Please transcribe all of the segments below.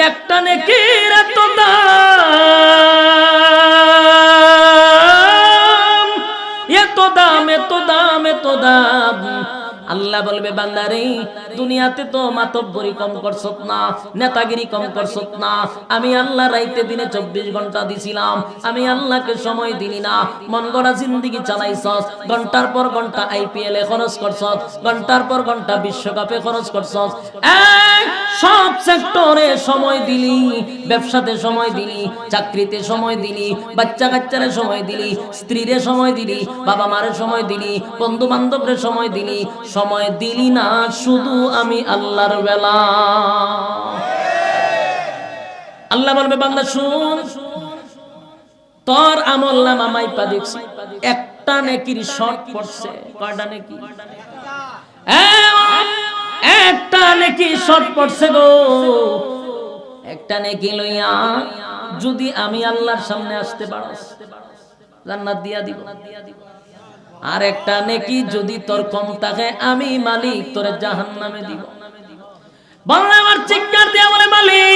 একটা নেকির এত দাম, এত দাম, এত দাম, এত দাম। আল্লাহ বলবে বান্দারে দুনিয়াতে তো মাতব্বরি কম করছত না, নেতাগিরি কম করছত না, আমি আল্লাহ রাইতে দিনে 24 ঘন্টা দিছিলাম, আমি আল্লাহকে সময় দিলি না, মন গড়া জিন্দেগি চালাইছস, ঘন্টার পর ঘন্টা আইপিএল এ খরচ করছস, ঘন্টার পর ঘন্টা বিশ্বকাপে খরচ করছস, সব সেক্টরে সময় দিলি, ব্যবসাতে সময় দিলি, চাকরিতে সময় দিলি, বাচ্চা কাচ্চারে সময় দিলি, স্ত্রীরে সময় দিলি, বাবা মারে সময় দিলি, বন্ধু বান্ধবরে সময় দিলি, সময় দিলি না শুধু আমি আল্লাহর বেলা। আল্লাহ বলবে বান্দা শুন, তোর আমল নামা মাইপা দেখছি, একটা নেকির শর্ট পড়ছে। কয়টা নেকি? একটা নেকি শর্ট পড়ছে গো। একটা নেকি লইয়া যদি আমি আল্লাহর সামনে আসতে পারো, জান্নাত দিয়া দিব। আর একটা নেকি যদি তোর কম থাকে, আমি মালিক তোরে জাহান্নামে দিব। বলে আমার চিৎকার দিয়া বলে মালিক,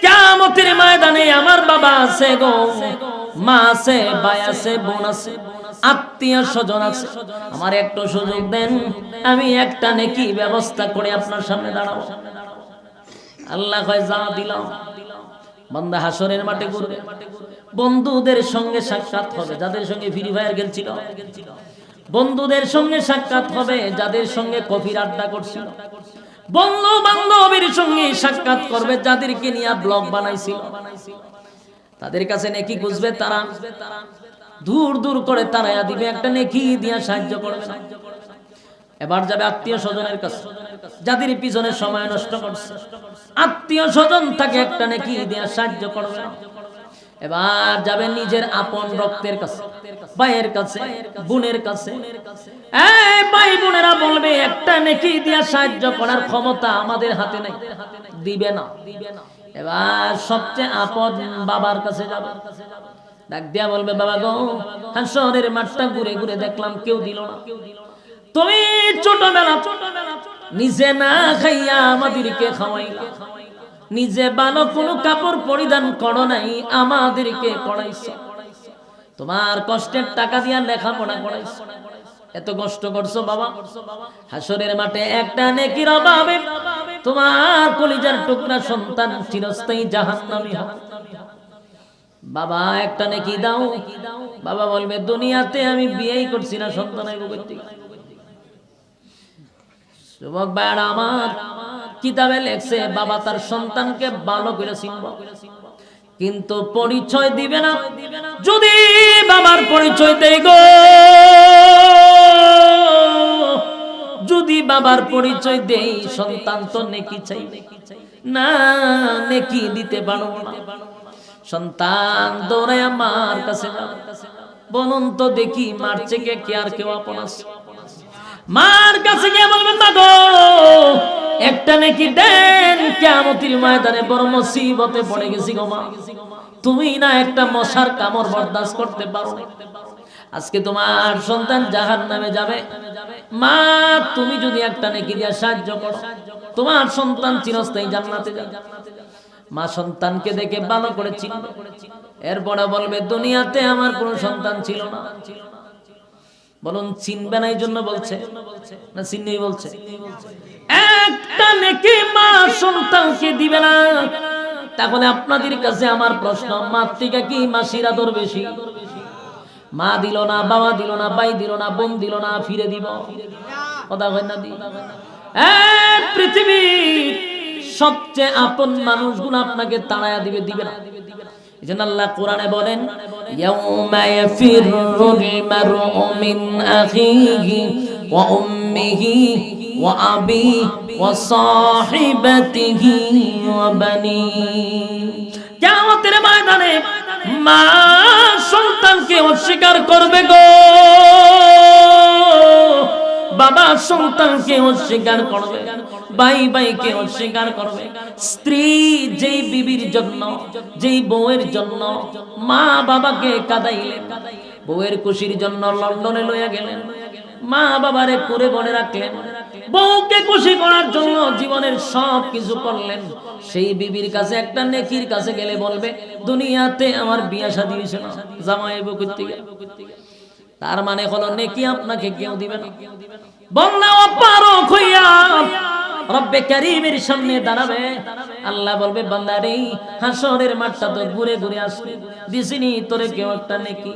কিয়ামতের ময়দানে আমার বাবা আছে গো, মা আছে, ভাই আছে, বোন আছে, আত্মীয় স্বজন আছে, আমার একটু সুযোগ দেন, আমি একটা নেকি ব্যবস্থা করে আপনার সামনে দাঁড়াবো। আল্লাহ কয় যা দিলাম। বান্দা হাসরের মাঠে ঘুরবে, বন্ধুদের সঙ্গে সাক্ষাৎ হবে, যাদের সঙ্গে ফ্রি ফায়ার খেলছিল, বন্ধুদের সঙ্গে সাক্ষাৎ হবে, যাদের সঙ্গে কফির আড্ডা করছিল, বন্ধু বান্ধবের সঙ্গে সাক্ষাৎ করবে, যাদেরকে নিয়ে ব্লগ বানাইছিল, তাদের কাছে নেকি খুঁজবে, তারা দূর দূর করে তারাইয়া দিবে, একটা নেকি দিয়া সাহায্য করবে না। এবার যাবে আত্মীয় স্বজনের কাছে, যাদের পিছনে সময় নষ্ট করছে, আত্মীয় স্বজন তাকে একটা নেকি দিয়া সাহায্য করবে না। এবার যাবে নিজের আপন রক্তের কাছে, ভাইয়ের কাছে, বোনের কাছে। এই ভাই বোনেরা বলবে একটা নেকি দিয়া সাহায্য করার ক্ষমতা আমাদের হাতে নেই, দিবে না। এবার সবচেয়ে আপন বাবার কাছে যাবে, ডাক দিয়া বলবে বাবা গো, হাসরের মাঠটা ঘুরে ঘুরে দেখলাম কেউ দিল না, তুমি ছোটবেলা নিজে না খাইয়া আমাদেরকে খাওয়াইলা, নিজে ভালো কোনো কাপড় পরিধান করো নাই, আমাদেরকে পড়াইছো, তোমার কষ্টের টাকা দিয়া লেখাপড়া করাইছো, এত কষ্ট করছো বাবা, হাসরের মাঠে একটা নেকির অভাবে তোমার কলিজার টুকরা সন্তান চিরস্থায়ী জাহান্নামী হবে। বাবা একটা নেকি দাও। বাবা বলবে দুনিয়াতে আমি বিয়েই করছি না, সন্তান আইব কই থেকে? যুবক ভাইরা আমার, কিতাবে লেখছে বাবা তার সন্তানকে ভালো করে চিনবে, কিন্তু পরিচয় দিবে না। যদি বাবার পরিচয় দেই গো, যদি বাবার পরিচয় দেই, সন্তান তো নেকি চাইবে না, নেকি দিতে পারবো না। সন্তান দৌড়ায় আমার কাছে যাবে, বলুন তো দেখি মার থেকে কি আর কেউ আপন আছে? মার কাছে গিয়ে বলবেন মা গো একটা নেকি দেন, কিয়ামতের ময়দানে বড় মুসিবতে পড়ে গেছি গো মা, তুমি না একটা মশার কামড় বরদাস্ত করতে পারো না, আজকে তোমার সন্তান জাহান্নামে যাবে, মা তুমি যদি একটা নেকি দিয়া সাহায্য করো, তোমার সন্তান চিরস্থায়ী জান্নাতে যাবে। মা সন্তানকে দেখে ভালো করে চিনবে, এরপরে বলবে দুনিয়াতে আমার কোনো সন্তান ছিল না। বলুন চিনবে না এই জন্য বলছে না চিনবেই বলছে? একটা নেকি মা সন্তানকে দিবে না, তাহলে আপনাদের কাছে আমার প্রশ্ন, মার থেকে কি মাসির আদর বেশি? মা দিল না, বাবা দিল না, ভাই দিল না, বোন দিল না, ফিরে দিব? কথা হয় না? পৃথিবীর সবচেয়ে আপন মানুষগুলো আপনাকে তাড়ায়া দিবে, দিবে না। এজন্য আল্লাহ কোরআনে বলেন ইয়াউমা ইয়াফিরুল মারউ মিন আখিহি ওয়া উম্মিহি ওয়া আবিহি ওয়া সাহিবাতিহি ওয়া বানিহি। কিয়ামতের ময়দানে মা সন্তানকে অস্বীকার করবে গো, বাবা সন্তানকে অস্বীকার করবে, ভাই ভাইকে অস্বীকার করবে, স্ত্রী যেই বিবির জন্য, যেই বউয়ের জন্য মা বাবাকে কাঁদাইলেন, বউয়ের খুশির জন্য লন্ডনে লইয়া গেলেন, মা বাবারে করে বলে রাখলেন, বউকে খুশি করার জন্য জীবনের সব কিছু করলেন। সেই বিবির কাছে একটা নেকির কাছে গেলে বলবে, দুনিয়াতে আমার বিয়ে শাদী হয়েছে না, জামাই বউ করতে গেল। তার মানে হলো নেকি আপনাকে কেউ দিবে না। বন্যা অপারক হইয়া রব্বে কারীমের সামনে দাঁড়াবে, আল্লাহ বলবে, বান্দারে হাসরের মাঠটা তো ঘুরে ঘুরে আসবে, দিছিনি তোরে কেউ একটা নেকি।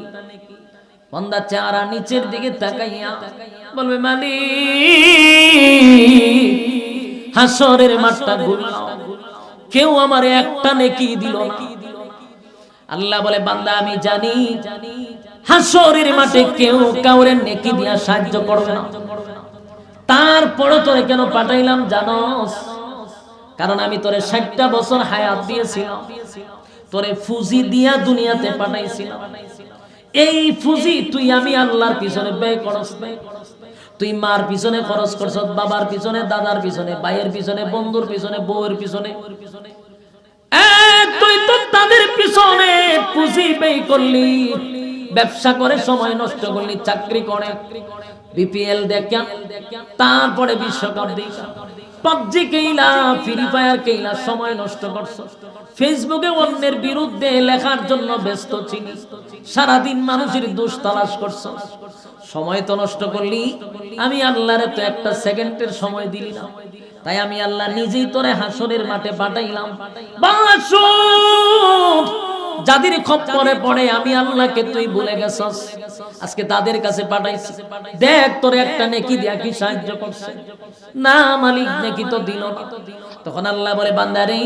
বান্দা চেহারা নিচের দিকে তাকাইয়া বলবে, মালিক হাসরের মাঠটা ঘুরলাম, কেউ আমার একটা নেকি দিল না। আল্লাহ বলে, বান্দা আমি জানি হাসরের মাঠে কেউ কাউরে নেকি দিয়া সাহায্য করবে না। তারপরে তোরে কেন পাঠাইলাম জানোস? কারণ আমি তোরে 60টা বছর হায়াত দিয়েছিলাম, তোরে ফুজি দিয়া দুনিয়াতে পাঠাইছিলাম। এই ফুজি তুই আমি আল্লাহর পিছনে ব্যয় করস না। তুই মার পিছনে খরচ করছ, বাবার পিছনে, দাদার পিছনে, ভাইয়ের পিছনে, বন্ধুর পিছনে, বউয়ের পিছনে, তুই তো তাদের পিছনে পুঁজি ব্যয় করলি, ব্যবসা করে সময় নষ্ট করলি, চাকরি করে, বিপিএল দেখা, তারপরে বিশ্বকাপ দেখা, পাবজি খেলা, ফ্রি ফায়ার খেলা সময় নষ্ট করছো, ফেসবুকে অন্যের বিরুদ্ধে লেখার জন্য ব্যস্ত ছিলি, সারাদিন মানুষের দোষ তালাশ করছো, সময় তো নষ্ট করলি। আমি আল্লাহরে তো একটা সেকেন্ডের সময় দিলি না, তাই আমি আল্লাহ নিজেই তোরে হাসরের মাঠে পাঠাইলাম। যাদের খপ্পরে পড়ে আমি আল্লাহকে তুই ভুলে গেছস, আজকে তাদের কাছে পাঠাইছি, দেখ তোরে একটা নেকি দিয়া কি সাহায্য করছে না। মালিক নেকি তো দিল না। তখন আল্লাহ বলে, বান্দারে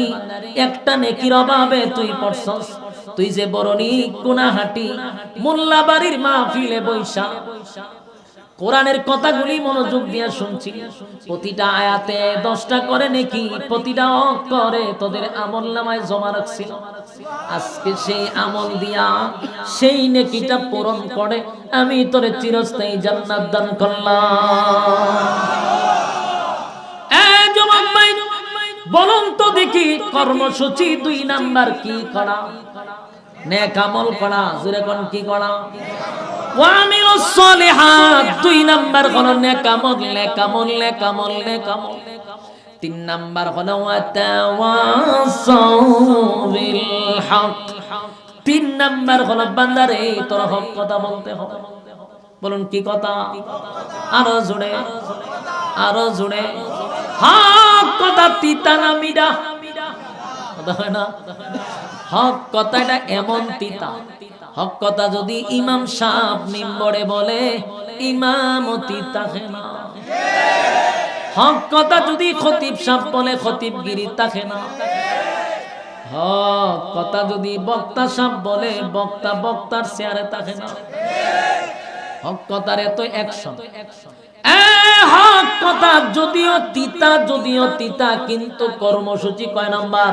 একটা নেকির অভাবে তুই পড়ছস, তুই যে বরনি গুনাহাটি মোল্লা বাড়ির মাহফিলে বৈশা কোরআনের কথাগুলি মনোযোগ দিয়ে শুনছি, প্রতিটা আয়াতে 10টা করে নেকি, প্রতিটা অক্ষরে তোদের আমলনামায় জমা রাখছিল। আজকে সেই আমল দিয়া সেই নেকিটা পূরণ করে আমি তোরে চিরস্থায়ী জান্নাত দান করলাম। এই জবাব ভাই বলুন তো দেখি, কর্মসূচি 2 নাম্বার কি করা? নেক আমল করা। জোরে কোন কি করা? ওয়ামিলুস সলিহাত। 2 নাম্বার হলো নেক আমল, নেক আমল, নেক আমল, নেক আমল। 3 নাম্বার হলো ওয়াতাওয়াসাউ বিল হক। 3 নাম্বার হলো বান্দারে তোর হক কথা বলতে হবে। বলুন কি কথা? আরো জোরে, আরো জোরে। হক কথা তিতা না মিঠা? কথা হয় না? হক কথাটা এমন তিতা, হক কথা যদি ইমাম সাহেব মিম্বরে বলে ইমামতি থাকে না। হক কথা যদি খতিব সাহেব বলে খতিবগিরি থাকে না। হক কথা যদি বক্তা সাহেব বলে বক্তা বক্তার চেয়ারে থাকে না। হক কথার এত অ্যাকশন। হক কথা যদিও তিতা কিন্তু কর্মসূচি কয় নাম্বার?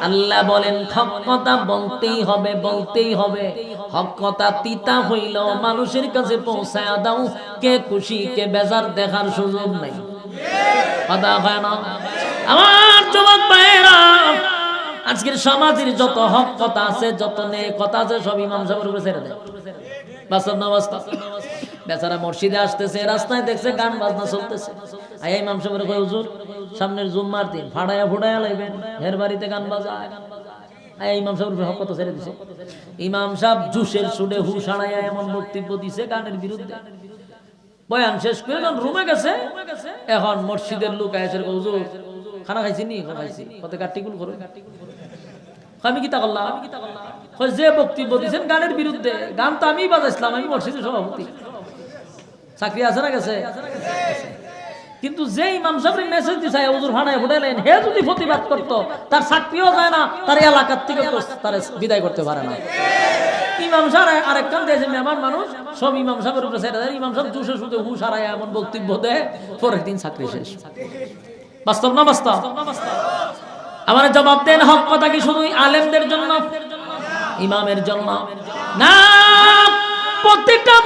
আল্লাহ বলেন হক কথা বলতেই হবে, বলতেই হবে। হক কথা তিতা হইলেও মানুষের কাছে পৌঁছায়া দাও, কে খুশি কে বেজার দেখার সুযোগ নাই। কথা হয় না? আমার যুবক ভাইয়েরা, আজকের সমাজের যত হক কথা আছে, যত নেক কথা আছে, সব ইমাম সাহেবের উপরে ছেড়ে দেয়। বাস্তব না বাস্তব? বেচারা মসজিদে আসতেছে, রাস্তায় দেখছে গান বাজনা চলতেছে, আই ইমাম সাহেবের কয়, হুজুর সামনের জুম্মার দিন ফাড়ায়া ফুড়ায়া লাইবেন, হের বাড়িতে গান বাজায়। আই ইমাম সাহেবের হক কথা ছেড়ে দিছে। ইমাম সাহেব জুসের সুডে হুশ হারাইয়া এমন বক্তব্য দিছে গানের বিরুদ্ধে। বয়ান শেষ করে যখন রুমে গেছে, এখন মসজিদের লোক আয়েছে, হুজুর খানা খাইছি নি? খাইছি। কত কাটিকুল করে আমি কি তা করলাম? যে বক্তব্য দিচ্ছেন গানের বিরুদ্ধে, গান তো আমি বাজাইছিলাম, আমি মসজিদের সভাপতি, চাকরি আছে না গেছে? কিন্তু যে ইমাম সাহেব মেসেজ দিছে হুজুর ফাড়ায় ফুটাইলেন, হে যদি প্রতিবাদ করতো, তার চাকরিও যায় না, তার এলাকার থেকে তার বিদায় করতে পারে না। ইমাম সাহেব আরেকখান দিয়েছে মেহমান মানুষ, সব ইমাম সাহেবের উপরে ছেড়ে দেয়। ইমাম সাহেব জুসে শুধু হুশ হারায় এমন বক্তব্য দেয়, পরের দিন চাকরি শেষ। বাস্তব না বাস্তব? আমার জবাব দেন, হক কথা কি শুধু আলেমদের জন্য, ইমামের জন্য না? প্রতিটা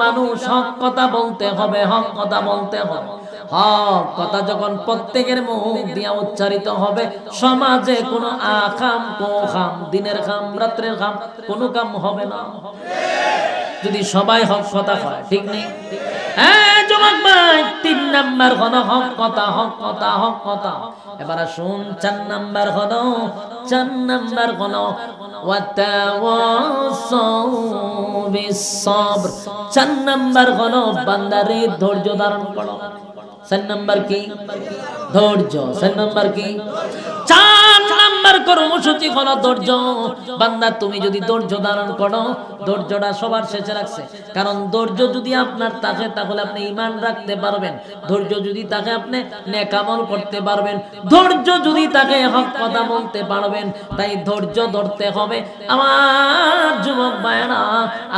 মানুষ হক কথা বলতে হবে, হক কথা বলতে হবে। হক কথা যখন প্রত্যেকের মুখ দিয়া উচ্চারিত হবে, সমাজে কোনো আকাম কোখাম, দিনের খাম রাত্রের খাম কোনো কাম হবে না। যদি সবাই হক কথা কয়, ঠিক নেই? হ্যাঁ যুবক ভাই, 3 নাম্বার হলো হক কথা, হক কথা, হক কথা। এবার শুন 4 নাম্বার হলো, 4 নাম্বার হলো ওয়াতাওয়াসাউ বিস-সাবর। 4 নাম্বার হলো বান্দারে ধৈর্য ধারণ করো। 4 নাম্বার কি? ধৈর্য। 4 নাম্বার কি? 4 নাম্বার কর্মসূচি হলো ধৈর্য। বান্দা তুমি যদি ধৈর্য ধারণ করো, ধৈর্যটা সবার শেষে রাখছে, কারণ ধৈর্য যদি আপনার থাকে তাহলে আপনি ঈমান রাখতে পারবেন, ধৈর্য যদি থাকে আপনি নেক আমল করতে পারবেন, ধৈর্য যদি থাকে হক কথা বলতে পারবেন। তাই ধৈর্য ধরতে হবে আমার যুবক ভাইরা।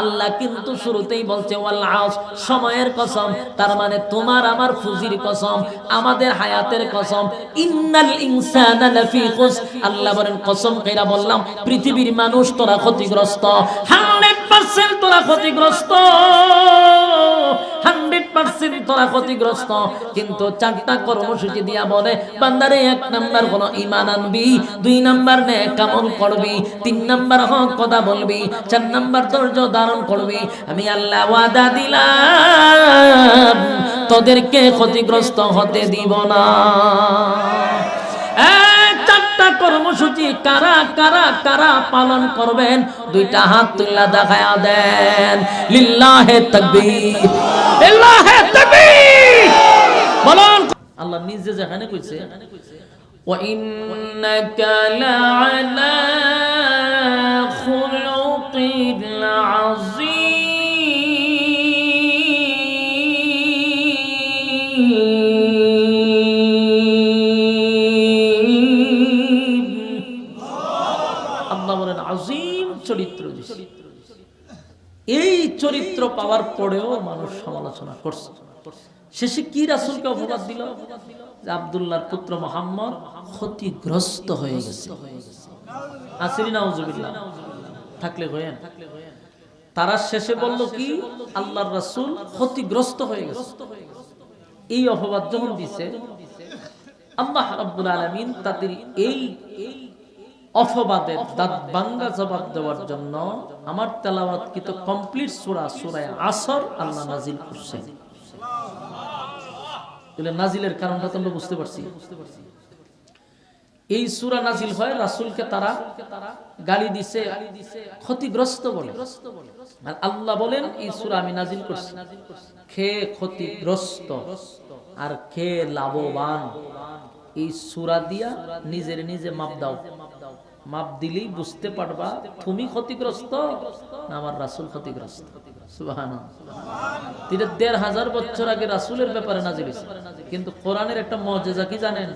আল্লাহ কিন্তু শুরুতেই বলছে ওয়াল আস, সময়ের কসম, তার মানে তোমার আমার ফুজির কসম, আমাদের হায়াতের কসম। ইন্নাল ইনসানা লাফি খুস, আল্লাহ বলেন কসম কইরা বললাম পৃথিবীর মানুষ তোরা ক্ষতিগ্রস্ত, 100% তোরা ক্ষতিগ্রস্ত, 100% তোরা ক্ষতিগ্রস্ত। কিন্তু 4টা কর্মসূচি দিয়া বলে বান্দারে 1 নাম্বার হলো ঈমান আনবি, 2 নাম্বার নেক আমল করবি, 3 নাম্বার হক কথা বলবি, 4 নাম্বার ধৈর্য ধারণ করবি। আমি আল্লাহ ওয়াদা দিলাম তোদেরকে ক্ষতিগ্রস্ত হতে দিব না। 4টা কর্মসূচি কারা কারা কারা পালন করবেন? 2টা হাত তুলে দেখায়া দেন। লিল্লাহে তাকবীর, লিল্লাহে তাকবীর বলুন। আল্লাহ নিজে যেখানে কইছে ওয়া ইন্নাকা লাআলা খুলুকিল আযীম, আজিম চরিত্র। এই চরিত্র পাওয়ার পরেও মানুষ সমালোচনা করছে। শেষে কি রাসূলকে অপবাদ দিল? যে আব্দুল্লাহর পুত্র মুহাম্মদ ক্ষতিগ্রস্ত হয়ে গেছে। আসিরি নাউজুবিল্লাহ থাকলে হয়েন। তারা শেষে বলল কি? আল্লাহর রাসূল ক্ষতিগ্রস্ত হয়ে গেছে। এই অপবাদ যখন দিছে, আল্লাহ রাব্বুল আলামিন তাদের এই অপবাদের দাঁত ভাঙ্গা জবাব দেওয়ার জন্য আমার তেলাওয়াতকৃত কমপ্লিট সূরা সূরা আসর আল্লাহ নাজিল করছেন। তাহলে নাজিলের কারণটা তো আমরা বুঝতে পারছি। এই সূরা নাজিল হয় রাসূলকে তারা গালি দিছে, ক্ষতিগ্রস্ত বলে। আর আল্লাহ বলেন এই সূরা আমি নাজিল করছি কে ক্ষতিগ্রস্ত আর কে লাভবান। এই সূরা দিয়া নিজের নিজে মাপ দাও, মাপ দিলেই বুঝতে পারবা তুমি ক্ষতিগ্রস্ত না আমার রাসূল ক্ষতিগ্রস্ত। সুবহানাল্লাহ। ১৫০০ বছর আগে রাসূলের ব্যাপারে নাজিল হয়েছে, কিন্তু কোরআনের একটা মুজিজা কি জানেন?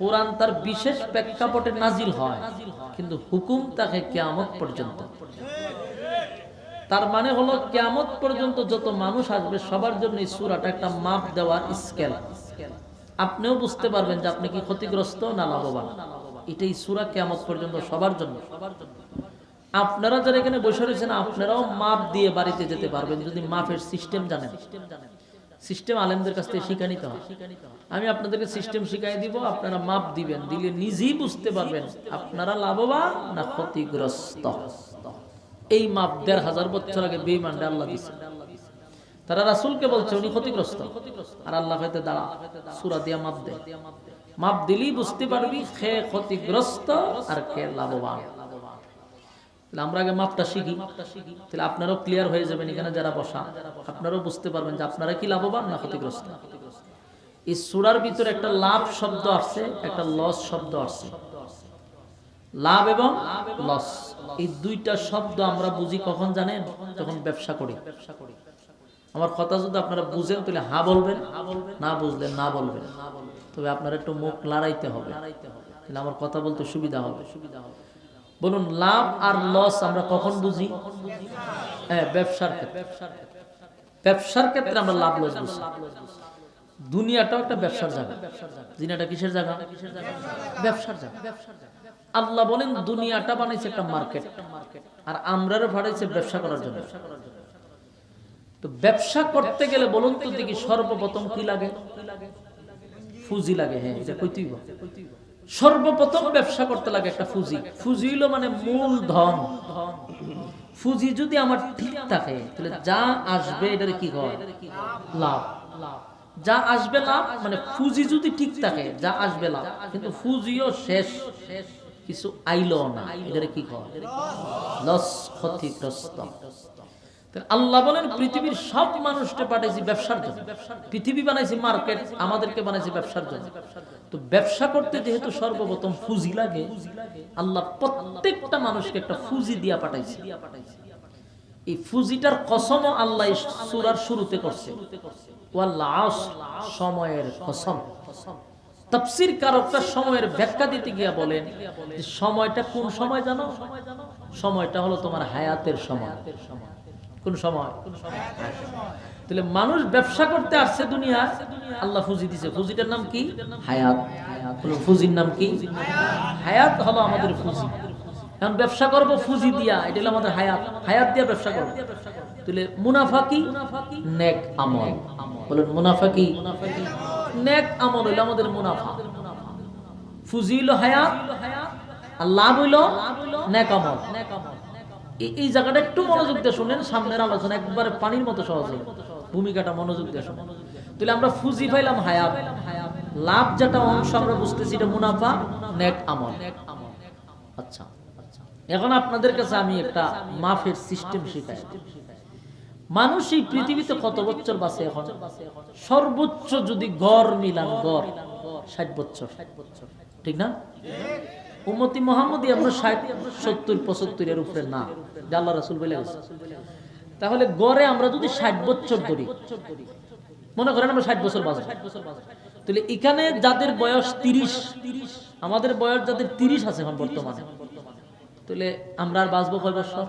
কোরআন তার বিশেষ প্রেক্ষাপটে নাজিল হয়, কিন্তু হুকুম থাকে কিয়ামত পর্যন্ত। তার মানে হলো কিয়ামত পর্যন্ত যত মানুষ আসবে সবার জন্য এই সূরাটা একটা মাপ দেওয়ার স্কেল। আপনিও বুঝতে পারবেন যে আপনি কি ক্ষতিগ্রস্ত না লাভবান। এটাই সূরা কিয়ামত পর্যন্ত সবার জন্য। আপনারা যারা এখানে বসে রয়েছেন আপনারাও মাপ দিয়ে বাড়িতে যেতে পারবেন যদি মাপের সিস্টেম জানেন। সিস্টেম আলেমদের কাছ থেকে শিখে নিতে হয়। আমি আপনাদেরকে সিস্টেম শিখাই দিব, আপনারা মাপ দিবেন, দিলে নিজেই বুঝতে পারবেন আপনারা লাভবান না ক্ষতিগ্রস্ত। এই মাপ ১৫০০ বছর আগে বেঈমানরা আল্লাহ দিয়েছে। তারা রাসূলকে বলছে উনি ক্ষতিগ্রস্ত, আর আল্লাহ হয়তো দাঁড়া সূরা দিয়া মাপ দেয়। মাপ দিলেই বুঝতে পারবি কে ক্ষতিগ্রস্ত আর কে লাভবান। আমরা আগে মাপটা শিখি, তাহলে আপনারাও ক্লিয়ার হয়ে যাবেন। এখানে যারা বসা আপনারাও বুঝতে পারবেন যে আপনারা কি লাভবান না ক্ষতিগ্রস্ত। এই সূরার ভিতরে একটা লাভ শব্দ আসছে, একটা লস শব্দ আসছে। লাভ এবং লস এই দুইটা শব্দ আমরা বুঝি কখন জানেন? যখন ব্যবসা করি। আমার কথা যদি আপনারা বুঝেন তাহলে হা বলবেন, না বুঝলেন না বলবেন। তবে আপনার একটু মুখ লড়াইতে হবে, তাহলে আমার কথা বলতে সুবিধা হবে। বলুন লাভ আর লস আমরা কখন বুঝি? হ্যাঁ, ব্যবসার ক্ষেত্রে। ব্যবসার ক্ষেত্রে আমরা লাভ লস বুঝি। দুনিয়াটাও একটা ব্যবসার জায়গা। দুনিয়াটা কিসের জায়গা? ব্যবসার জায়গা। আল্লাহ বলেন দুনিয়াটা বানাইছে একটা মার্কেট, আর আমরাও বানাইছে ব্যবসা করার জন্য। তো ব্যবসা করতে গেলে বলুন তো দেখি সর্বপ্রথম কি লাগে? পুঁজি লাগে। হ্যাঁ, এটা কইতেই হবে। সর্বপ্রথম ব্যবসা করতে লাগে একটা পুঁজি। পুঁজি হলো মানে মূলধন। পুঁজি যদি আমার ঠিক থাকে তাহলে যা আসবে এটার কি হয়? লাভ। যা আসবে লাভ, মানে পুঁজি যদি ঠিক থাকে যা আসবে লাভ, কিন্তু পুঁজিও শেষ, কিছু আইলো না, এটার কি হয়? লস, ক্ষতিগ্রস্ত। আল্লাহ বলেন পৃথিবীর সব মানুষকে পাঠাইছি ব্যবসার জন্য। পৃথিবী বানাইছি মার্কেট, আমাদেরকে বানাইছি ব্যবসার জন্য। তো ব্যবসা করতে যেহেতু সর্বপ্রথম পুঁজি লাগে, আল্লাহ প্রত্যেকটা মানুষকে একটা পুঁজি দিয়া পাঠাইছে। এই পুঁজিটার কসম আল্লাহ সূরার শুরুতে করছে, ওয়াল আসর, সময়ের কসম। তাফসীর কারকরা সময়ের ব্যাখ্যা দিতে গিয়া বলেন যে সময়টা কোন সময় জানো? সময়টা হলো তোমার হায়াতের সময়। কোন সময়? তাহলে মানুষ ব্যবসা করতে আসছে দুনিয়া, আল্লাহ পুঁজি দিছে। পুঁজিটার নাম কি? হায়াত। পুঁজির নাম কি? হায়াত হলো আমাদের পুঁজি। এখন ব্যবসা করব পুঁজি দিয়া, এটা হলো আমাদের হায়াত। হায়াত দিয়া ব্যবসা করব। তাহলে মুনাফা কি? নেক আমল। বলেন মুনাফা কি? নেক আমল হইলো আমাদের মুনাফা। পুঁজি হইলো হায়াত, আর লাভ হইলো নেক আমল। এই জায়গাটা একটু মনোযোগ দিয়ে শুনেন, সামনের আলোচনা একবারে পানির মতো সহজ হবে, ভূমিকাটা মনোযোগ দিয়ে শুনেন। তাহলে আমরা পুঁজি পাইলাম হায়াত, লাভ যেটা অংশ আমরা বুঝতেছি এটা মুনাফা, নেক আমল। আচ্ছা, এখন আপনাদের কাছে আমি একটা মাফের সিস্টেম শিখাই। মানুষ এই পৃথিবীতে কত বছর বাঁচে? এখন সর্বোচ্চ যদি গড় মিলান, গড় 60 বছর, ঠিক না? উম্মতি মুহাম্মদী আমরা 60, 70, 75 এর উপরে না, আল্লাহ রাসূল বলে গেছে। তাহলে গড়ে আমরা যদি 60 বছর ধরি, মনে করেন আমরা 60 বছর বাঁচব, তাহলে এখানে যাদের বয়স 30, আমাদের বয়স যাদের 30 আছে এখন বর্তমানে, তাহলে আমরা আর বাঁচবো কয় বছর?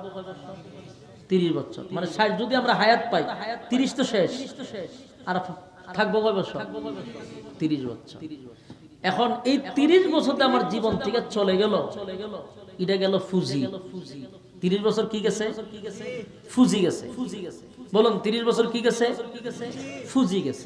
30 বছর। মানে 60 যদি আমরা হায়াত পাই, 30 তো শেষ, আর থাকবো কয় বছর? 30 বছর। এখন এই 30 বছরতে আমার জীবন থেকে চলে গেল, এটা গেল পুঁজি। 30 বছর কি গেছে? পুঁজি গেছে। বলুন 30 বছর কি গেছে? পুঁজি গেছে।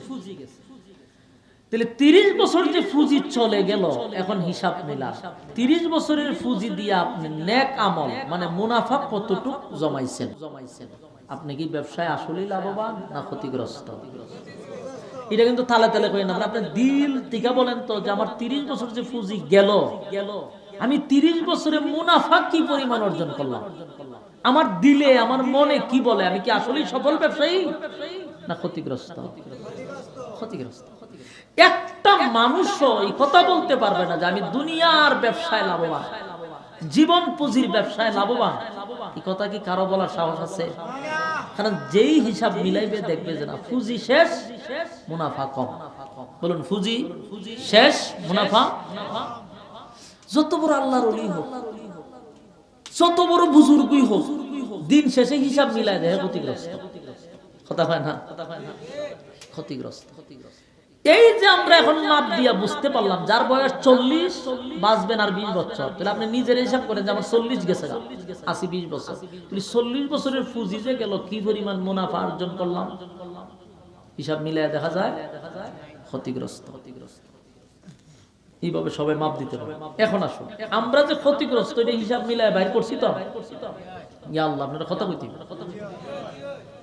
তাহলে 30 বছর যে পুঁজি চলে গেল, এখন হিসাব মিলা 30 বছরের পুঁজি দিয়ে আপনি নেক আমল মানে মুনাফা কতটুকু জমাইছেন? আপনি কি ব্যবসায় আসলেই লাভবান না ক্ষতিগ্রস্ত? এটা কিন্তু তালে তালে করেন না, আপনি দিল থেকে বলেন তো যে আমার 30 বছর যে পুঁজি গেল, আমি 30 বছরে মুনাফা কি পরিমাণ অর্জন করলাম? আমার দিলে, আমার মনে কি বলে? আমি কি আসলেই সফল ব্যবসায়ী না ক্ষতিগ্রস্ত? ক্ষতিগ্রস্ত। একটা মানুষও এই কথা বলতে পারবে না যে আমি দুনিয়ার ব্যবসায় লাভবান, জীবন পুঁজির ব্যবসায় লাভবান। এই কথা কি কারো বলার সাহস আছে? কারণ যেই হিসাব মিলাইবে দেখবে যে না, পুঁজি শেষ, মুনাফা কম। বলুন পুঁজি শেষ, মুনাফা। যত বড় আল্লাহর ওলি হোক, যত বড় বুজুর্গই হোক, দিন শেষে হিসাব মিলাই দেয় ক্ষতিগ্রস্ত। কথা হয় না? ক্ষতিগ্রস্ত। এই যে আমরা এখন মাপ দিয়া বুঝতে পারলাম, যার বয়স 40 বাঁচবেন আর 20 বছর, তাহলে আপনি নিজের হিসাব করেন যে আমার 40 গেছে, 80, 20 বছর, তাহলে 40 বছরের পুঁজি যে গেল, কি পরিমাণ মুনাফা অর্জন করলাম? হিসাব মিলায় দেখা যায় ক্ষতিগ্রস্ত। এইভাবে সবাই মাপ দিতে পারে। এখন আসুন, আমরা যে ক্ষতিগ্রস্ত এটা হিসাব মিলায় বাইর করছি তো? ইয়া আল্লাহ, আপনারা কথা কইতে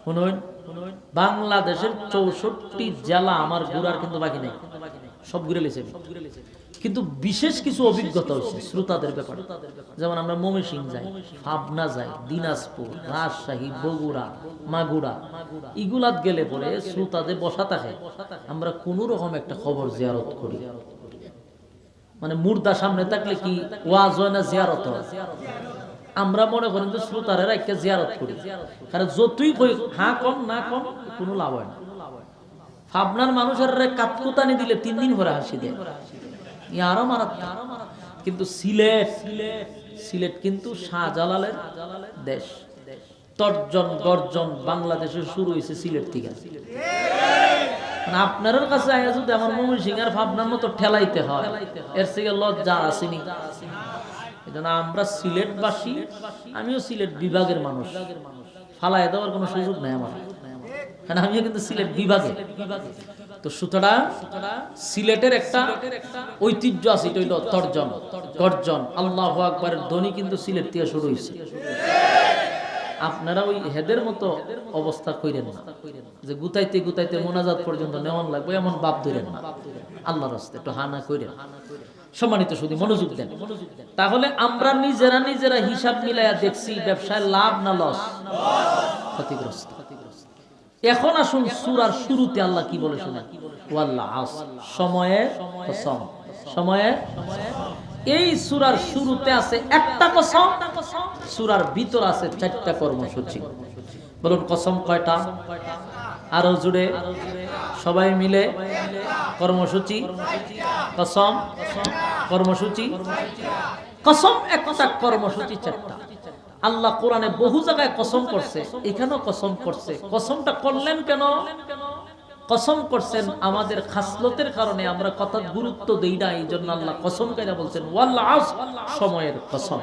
শুনুন, বাংলাদেশের 64 জেলা আমার ঘুরার কিন্তু বাকি নেই, সব ঘুরে লেছে। কিন্তু বিশেষ কিছু অভিজ্ঞতা হচ্ছে শ্রোতাদের ব্যাপারে। যেমন আমরা ময়মনসিংহ যাই, পাবনা যাই, দিনাজপুর, রাজশাহী, বগুড়া, মাগুরা, এগুলাত গেলে পরে শ্রোতাদের বসা থাকে, আমরা কোন রকম একটা খবর জিয়ারত করি। মানে মুর্দা সামনে থাকলে কি ওয়াজ হয় না, জিয়ারত হয়। আমরা মনে করেন যে শ্রোতারেরা একটা জিয়ারত করি, কারণ যতই কই হ্যাঁ কম না কম কোনো লাভ হয় না। পাবনার মানুষের কাতকুতানি দিলে 3 দিন পরে হাসি দেয়, আরো মারাত্মক। কিন্তু সিলেট কিন্তু শাহজালালের দেশ। তর্জন গর্জন বাংলাদেশে শুরু হয়েছে সিলেট থেকে। আপনার কাছে আয়া যদি আমার ময়মনসিংহ আর পাবনার মতো ঠেলাইতে হয়, এর থেকে লজ্জা আসেনি। এজন্য আমরা সিলেটবাসী, আমিও সিলেট বিভাগের মানুষ, ফালায় দেওয়ার কোনো সুযোগ নেই আমার, কারণ আমিও কিন্তু সিলেট বিভাগে। তো সুতরাং সিলেটের একটা ঐতিহ্য আছে, এটা হইল তর্জন গর্জন। আল্লাহু আকবারের ধ্বনি কিন্তু সিলেট থেকে শুরু হয়েছে। আপনারা ওই হেদের মতো অবস্থা কইরেন না যে গুতাইতে গুতাইতে মোনাজাত পর্যন্ত নেওয়ান লাগবে এমন বাপ ধরেন না। আল্লাহর রাস্তায় একটু হানা কইরেন। সম্মানিত শুধু মনোযোগ দেন। তাহলে আমরা নিজেরা নিজেরা হিসাব মিলাইয়া দেখছি ব্যবসায় লাভ না লস? ক্ষতিগ্রস্ত। এখন আসুন সূরার শুরুতে আল্লাহ কি বলে শুনেন, ওয়াল্লাহ আসর, সময়ের কসম। সময়ের, এই সূরার শুরুতে আছে একটা কসম, সূরার ভিতর আছে 4টা কর্মসূচি। বলুন কসম কয়টা? আরো জুড়ে সবাই মিলে কর্মসূচি, কসম, কর্মসূচি, কসম। একটা কর্মসূচি 4টা। আল্লাহ কোরআনে বহু জায়গায় কসম করছে, এখানেও কসম করছে। কসমটা করলেন কেন? কসম করছেন আমাদের খাসলতের কারণে, আমরা কথা গুরুত্ব দেই না, এই জন্য আল্লাহ কসম কাইরা বলছেন ওয়াল আসর, সময়ের কসম।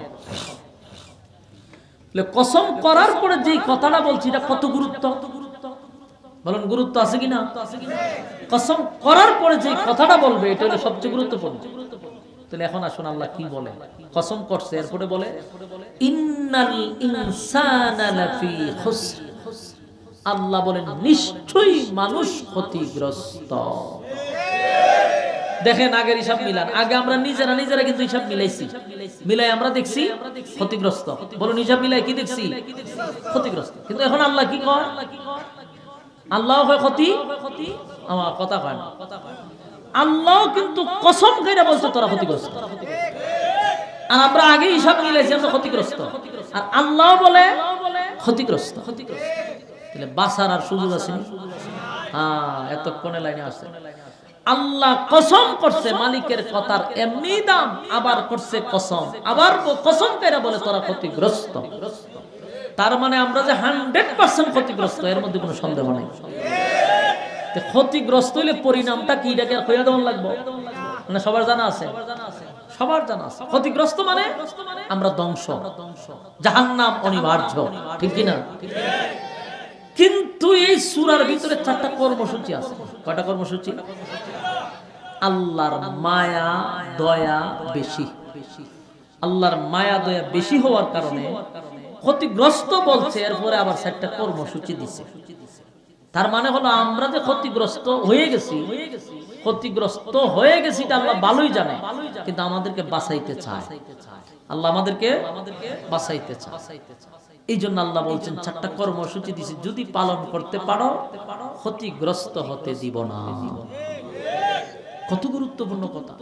কসম করার পরে যেই কথাটা বলছি এটা কত গুরুত্ব বলুন, গুরুত্ব আছে কিনা? কসম করার পরে যে কথাটা বলবে এটা হলো সবচেয়ে গুরুত্বপূর্ণ। তাহলে এখন আসুন আল্লাহ কি বলে। কসম করছে, এরপরে বলে ইন্নাল ইনসানা লাফি খুসর। আল্লাহ বলেন নিশ্চয়ই মানুষ ক্ষতিগ্রস্ত। দেখেন আগের হিসাব মিলান। আগে আমরা নিজেরা নিজেরা কিন্তু হিসাব মিলাইছি, মিলাই আমরা দেখছি ক্ষতিগ্রস্ত। বলুন হিসাব মিলাই কি দেখছি? ক্ষতিগ্রস্ত। কিন্তু এখন আল্লাহ কি কয়? আল্লাহ হয় ক্ষতি, আমার কথা কয় না। আল্লাহ কিন্তু কসম কইরা বলছে তোরা ক্ষতিগ্রস্ত। আর আমরা আগে হিসাব মিলাইছি আমরা ক্ষতিগ্রস্ত, আর আল্লাহ বলে ক্ষতিগ্রস্ত। তাহলে বাঁচার আর সুযোগ আছে? হ্যাঁ, এতক্ষণে লাইনে আসছে। আল্লাহ কসম করছে, মালিকের কথার এমনি দাম, আবার করছে কসম, আবার কসম কইরা বলে তোরা ক্ষতিগ্রস্ত। তার মানে আমরা যে 100% ক্ষতিগ্রস্ত, এর মধ্যে কোনো সন্দেহ নাই। ক্ষতিগ্রস্ত হইলে পরিণামটা কি, এটাকে কইয়া দেওয়া লাগবে না? সবার জানা আছে, সবার জানা আছে। ক্ষতিগ্রস্ত মানে আমরা ধ্বংস, জাহান্নাম অনিবার্য, ঠিক কি না? কিন্তু এই সূরার ভিতরে 4টা কর্মসূচি আছে। কয়টা কর্মসূচি? আল্লাহর মায়া দয়া বেশি। আল্লাহর মায়া দয়া বেশি হওয়ার কারণে ক্ষতিগ্রস্ত বলছে, এরপরে আবার 4টা কর্মসূচি দিছে। তার মানে হলো আমরা যে ক্ষতিগ্রস্ত হয়ে গেছি, ক্ষতিগ্রস্ত হয়ে গেছি এটা আল্লাহ ভালোই জানে, কিন্তু আমাদেরকে বাঁচাইতে চায়। আল্লাহ আমাদেরকে বাঁচাইতে চায়। এই জন্য আল্লাহ বলছেন 4টা কর্মসূচি দিছি, যদি পালন করতে পারো ক্ষতিগ্রস্ত হতে দিব না। কত গুরুত্বপূর্ণ কথা।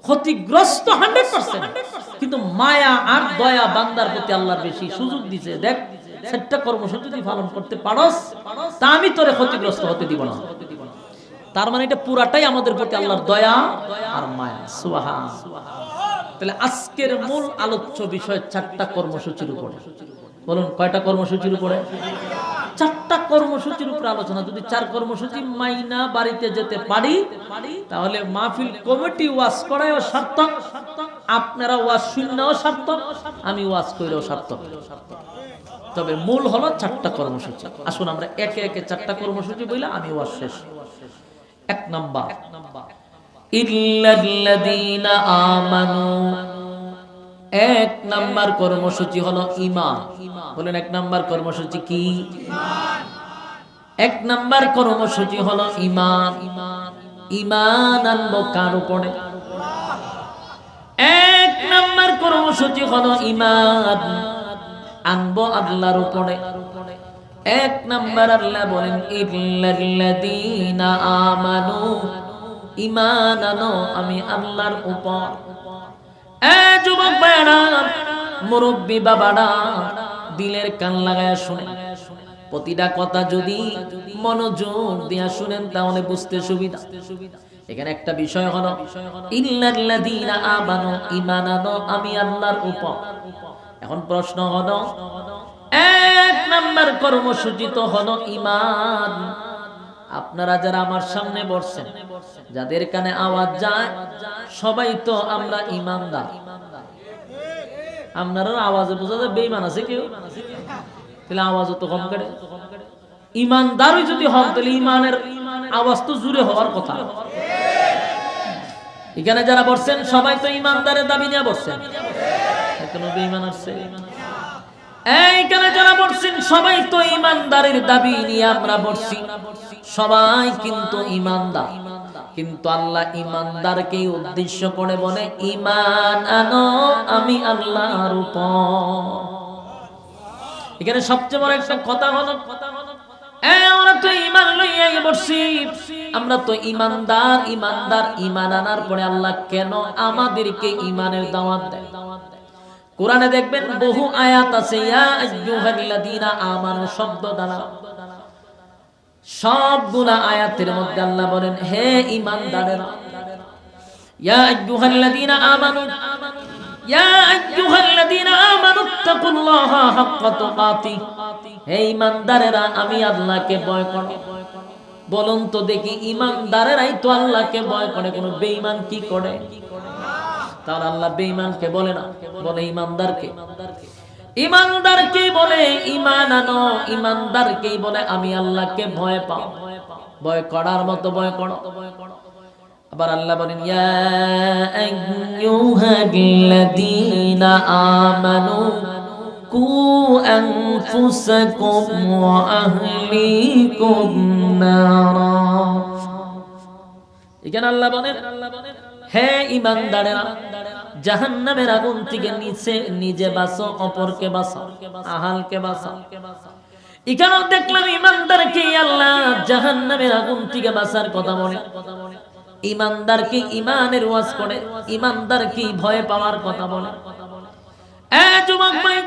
ক্ষতিগ্রস্ত 100%, কিন্তু মায়া আর দয়া বান্দার প্রতি আল্লাহর বেশি। সুযোগ দিছে, দেখ 4টা কর্মসূচি যদি পালন করতে পারস তা আমি তোরে ক্ষতিগ্রস্ত হতে দিব না। তার মানে এটা পুরাটাই আমাদের প্রতি আল্লাহর দয়া আর মায়া। সুবহান। তাহলে আজকের মূল আলোচ্য বিষয় 4টা কর্মসূচির উপরে। বলুন কয়টা কর্মসূচির উপরে? 4টা কর্মসূচির উপরে আলোচনা। যদি 4 কর্মসূচি মাইনা বাড়িতে যেতে পারি, তাহলে মাহফিল কমিটি ওয়াজ করায়ও সার্থক, আপনারা ওয়াজ শুনলেও সার্থক, আমি ওয়াজ কইলেও সার্থক। তবে মূল হলো 4টা কর্মসূচি। আসুন আমরা একে একে 4টা কর্মসূচি বইলা আমি ওয়াজ শেষ। 1 নাম্বার, ইল্লাল্লাযীনা আমানু। 1 নাম্বার কর্মসূচি হলো ঈমান। বলেন 1 নাম্বার কর্মসূচি কি? 1 নাম্বার কর্মসূচি হলো ঈমান। ঈমান আনবো কার উপরে? 1 নাম্বার কর্মসূচি হলো ঈমান আনবো আল্লাহর উপরে। 1 নাম্বার আল্লাহ বলেন ইল্লাল্লাযীনা আমানু, ঈমান আনো আমি আল্লাহর উপর। যুবক ভাইরা, মুরব্বী বাবারা, দিলের কান লাগায়া শুনেন। প্রতিটা কথা যদি মনোযোগ দিয়া শুনেন তাহলে বুঝতে সুবিধা। এখানে একটা বিষয় হলো ইল্লাল্লাযীনা আমানু, ঈমান আনো আমি আল্লাহর উপর। এখন প্রশ্ন হলো 1 নাম্বার কর্মসূচি তো হলো ঈমান। আপনারা যারা আমার সামনে বসছেন, যাদের কানে আওয়াজ যায়, সবাই তো আমরা ঈমানদার। আপনারা আওয়াজে বোঝা যায় বেঈমান আছে কেউ? তাহলে আওয়াজও তো কম করে। ঈমানদারই যদি হন তাহলে ঈমানের আওয়াজ তো জোরে হওয়ার কথা। এখানে যারা বসছেন সবাই তো ঈমানদারের দাবি নিয়ে বসছেন, কোনো বেঈমান আছে? এইখানে যারা বলছেন সবাই তো ইমানদারের দাবি নিয়ে আমরা বলছি, সবাই কিন্তু ইমানদার, কিন্তু আল্লাহ ইমানদারকে উদ্দেশ্য করে বলে ঈমান আনো আমি আল্লাহর উপর। এখানে সবচেয়ে বড় একটা কথা হলো আমরা তো ঈমান লইয়াই বসছি, আমরা তো ইমানদার। ঈমান আনার পরে আল্লাহ কেন আমাদেরকে ঈমানের দাওয়াত দেয়? কোরআনে দেখবেন বহু আয়াত আছে ইয়া আইয়ুহাল্লাযীনা আমানু শব্দ দ্বারা, সবগুলা আয়াতের মধ্যে আল্লাহ বলেন হে ঈমানদারেরা, ইয়া আইয়ুহাল্লাযীনা আমানু তাকুল্লাহা হাক্কা তুকাতি, হে ঈমানদারেরা আমি আল্লাহকে ভয় করো। বলুন তো দেখি ঈমানদারেরাই তো আল্লাহকে ভয় করে, কোন বেঈমান কি করে? তার আল্লাহ বেঈমানকে বলে না, বলে ঈমানদারকে। ঈমানদারকে বলে ঈমান আনো, ঈমানদারকেই বলে আমি আল্লাহকে ভয় পাও, ভয় করার মতো ভয় করো। আবার আল্লাহ বলেন ইয়া আইয়ুহাল্লাযীনা আমানু কু আনফুসাকুম ওয়া আহলিকুম নারা। এখানে আল্লাহ বলেন হে ঈমানদারেরা জাহান্নামের আগুন থেকে নিজে বাঁচো, অপরকে বাঁচাও, আহালকে বাঁচাও। এখানেও দেখলাম ঈমানদারকে আল্লাহ জাহান্নামের আগুন থেকে বাঁচার কথা বলে, ঈমানদারকে ঈমানের ওয়াজ করে, ঈমানদারকে ভয় পাওয়ার কথা বলে। যুবক ভাই,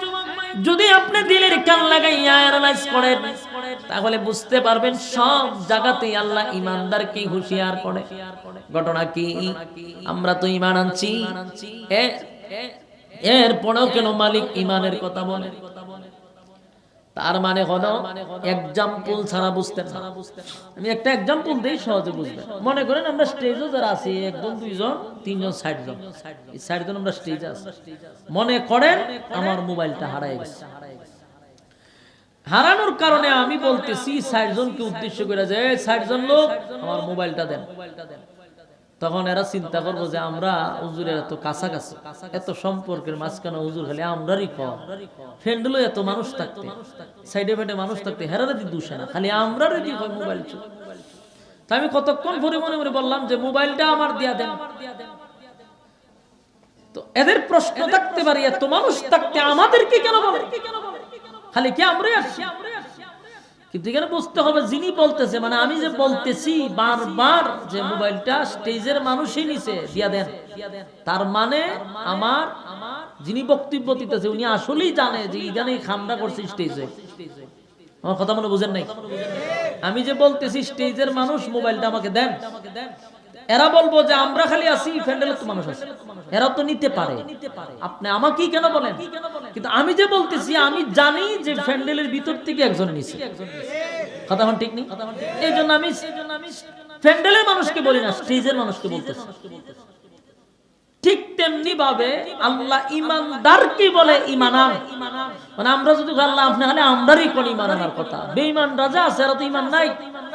যদি আপনি দিলের কান লাগাইয়া অ্যানালাইজ করেন তাহলে বুঝতে পারবেন সব জায়গাতেই আল্লাহ ঈমানদারকে হুঁশিয়ার করে। ঘটনা কি? আমরা তো ঈমান আনছি, এরপরেও কেন মালিক ঈমানের কথা বলে? তার মানে হলো এক্সাম্পল ছাড়া বুঝতেন না। আমি একটা এক্সাম্পল দেই, সহজে বুঝবেন। মনে করেন আমরা স্টেজে যারা আছি, একজন, দুইজন, তিনজন, 60 জন, 60 জন আমরা স্টেজে আছি। মনে করেন আমার মোবাইলটা হারায় গেছে। হারানোর কারণে আমি বলতেছি 60 জনকে উদ্দেশ্য করে যে 60 জন লোক আমার মোবাইলটা দেন। তখন এরা চিন্তা করবো যে আমরা হুজুরের এত কাছাকাছি, এত সম্পর্কের মাঝখানে হুজুর খালি আমরারই কম, ফ্রেন্ডলো এত মানুষ থাকতে, সাইডে ফেটে মানুষ থাকতে হেরারে দি দোষে না, খালি আমরারই দি হয় মোবাইল চোর। তাই আমি কতক্ষণ পরে মনে মনে বললাম যে মোবাইলটা আমার দিয়া দেন। তো এদের প্রশ্ন থাকতে পারে এত মানুষ থাকতে আমাদেরকে কেন বলে? খালি কি আমরাই আসছি? কিন্তু এখানে বুঝতে হবে যিনি বলতেছে, মানে আমি যে বলতেছি বারবার যে মোবাইলটা স্টেজের মানুষই নিছে দিয়া দেন, তার মানে আমার যিনি বক্তব্য দিতেছে উনি আসলেই জানে যে এখানেই খামটা করছে স্টেজে। আমার কথা মনে বুঝেন নাই? আমি যে বলতেছি স্টেজের মানুষ মোবাইলটা আমাকে দেন, এরা বলবো যে আমরা খালি আছি, ফ্যান্ডেলের তো মানুষ আছে, এরা তো নিতে পারে, আপনি আমাকেই কেন বলেন? কিন্তু আমি যে বলতেছি আমি জানি যে ফ্যান্ডেলের ভিতর থেকে একজন নিছে। কথা হন ঠিক নেই? এই জন্য আমি ফ্যান্ডেলের মানুষকে বলি না, স্টেজের মানুষকে বলতেছি। ঠিক তেমনি ভাবে আল্লাহ ঈমানদারকে বলে ঈমান আন। মানে আমরা যদি আল্লাহ আপনি হলে আমরারই কোন ঈমান আনার কথা, বেঈমান রাজা আছে এরা তো ঈমান নাই,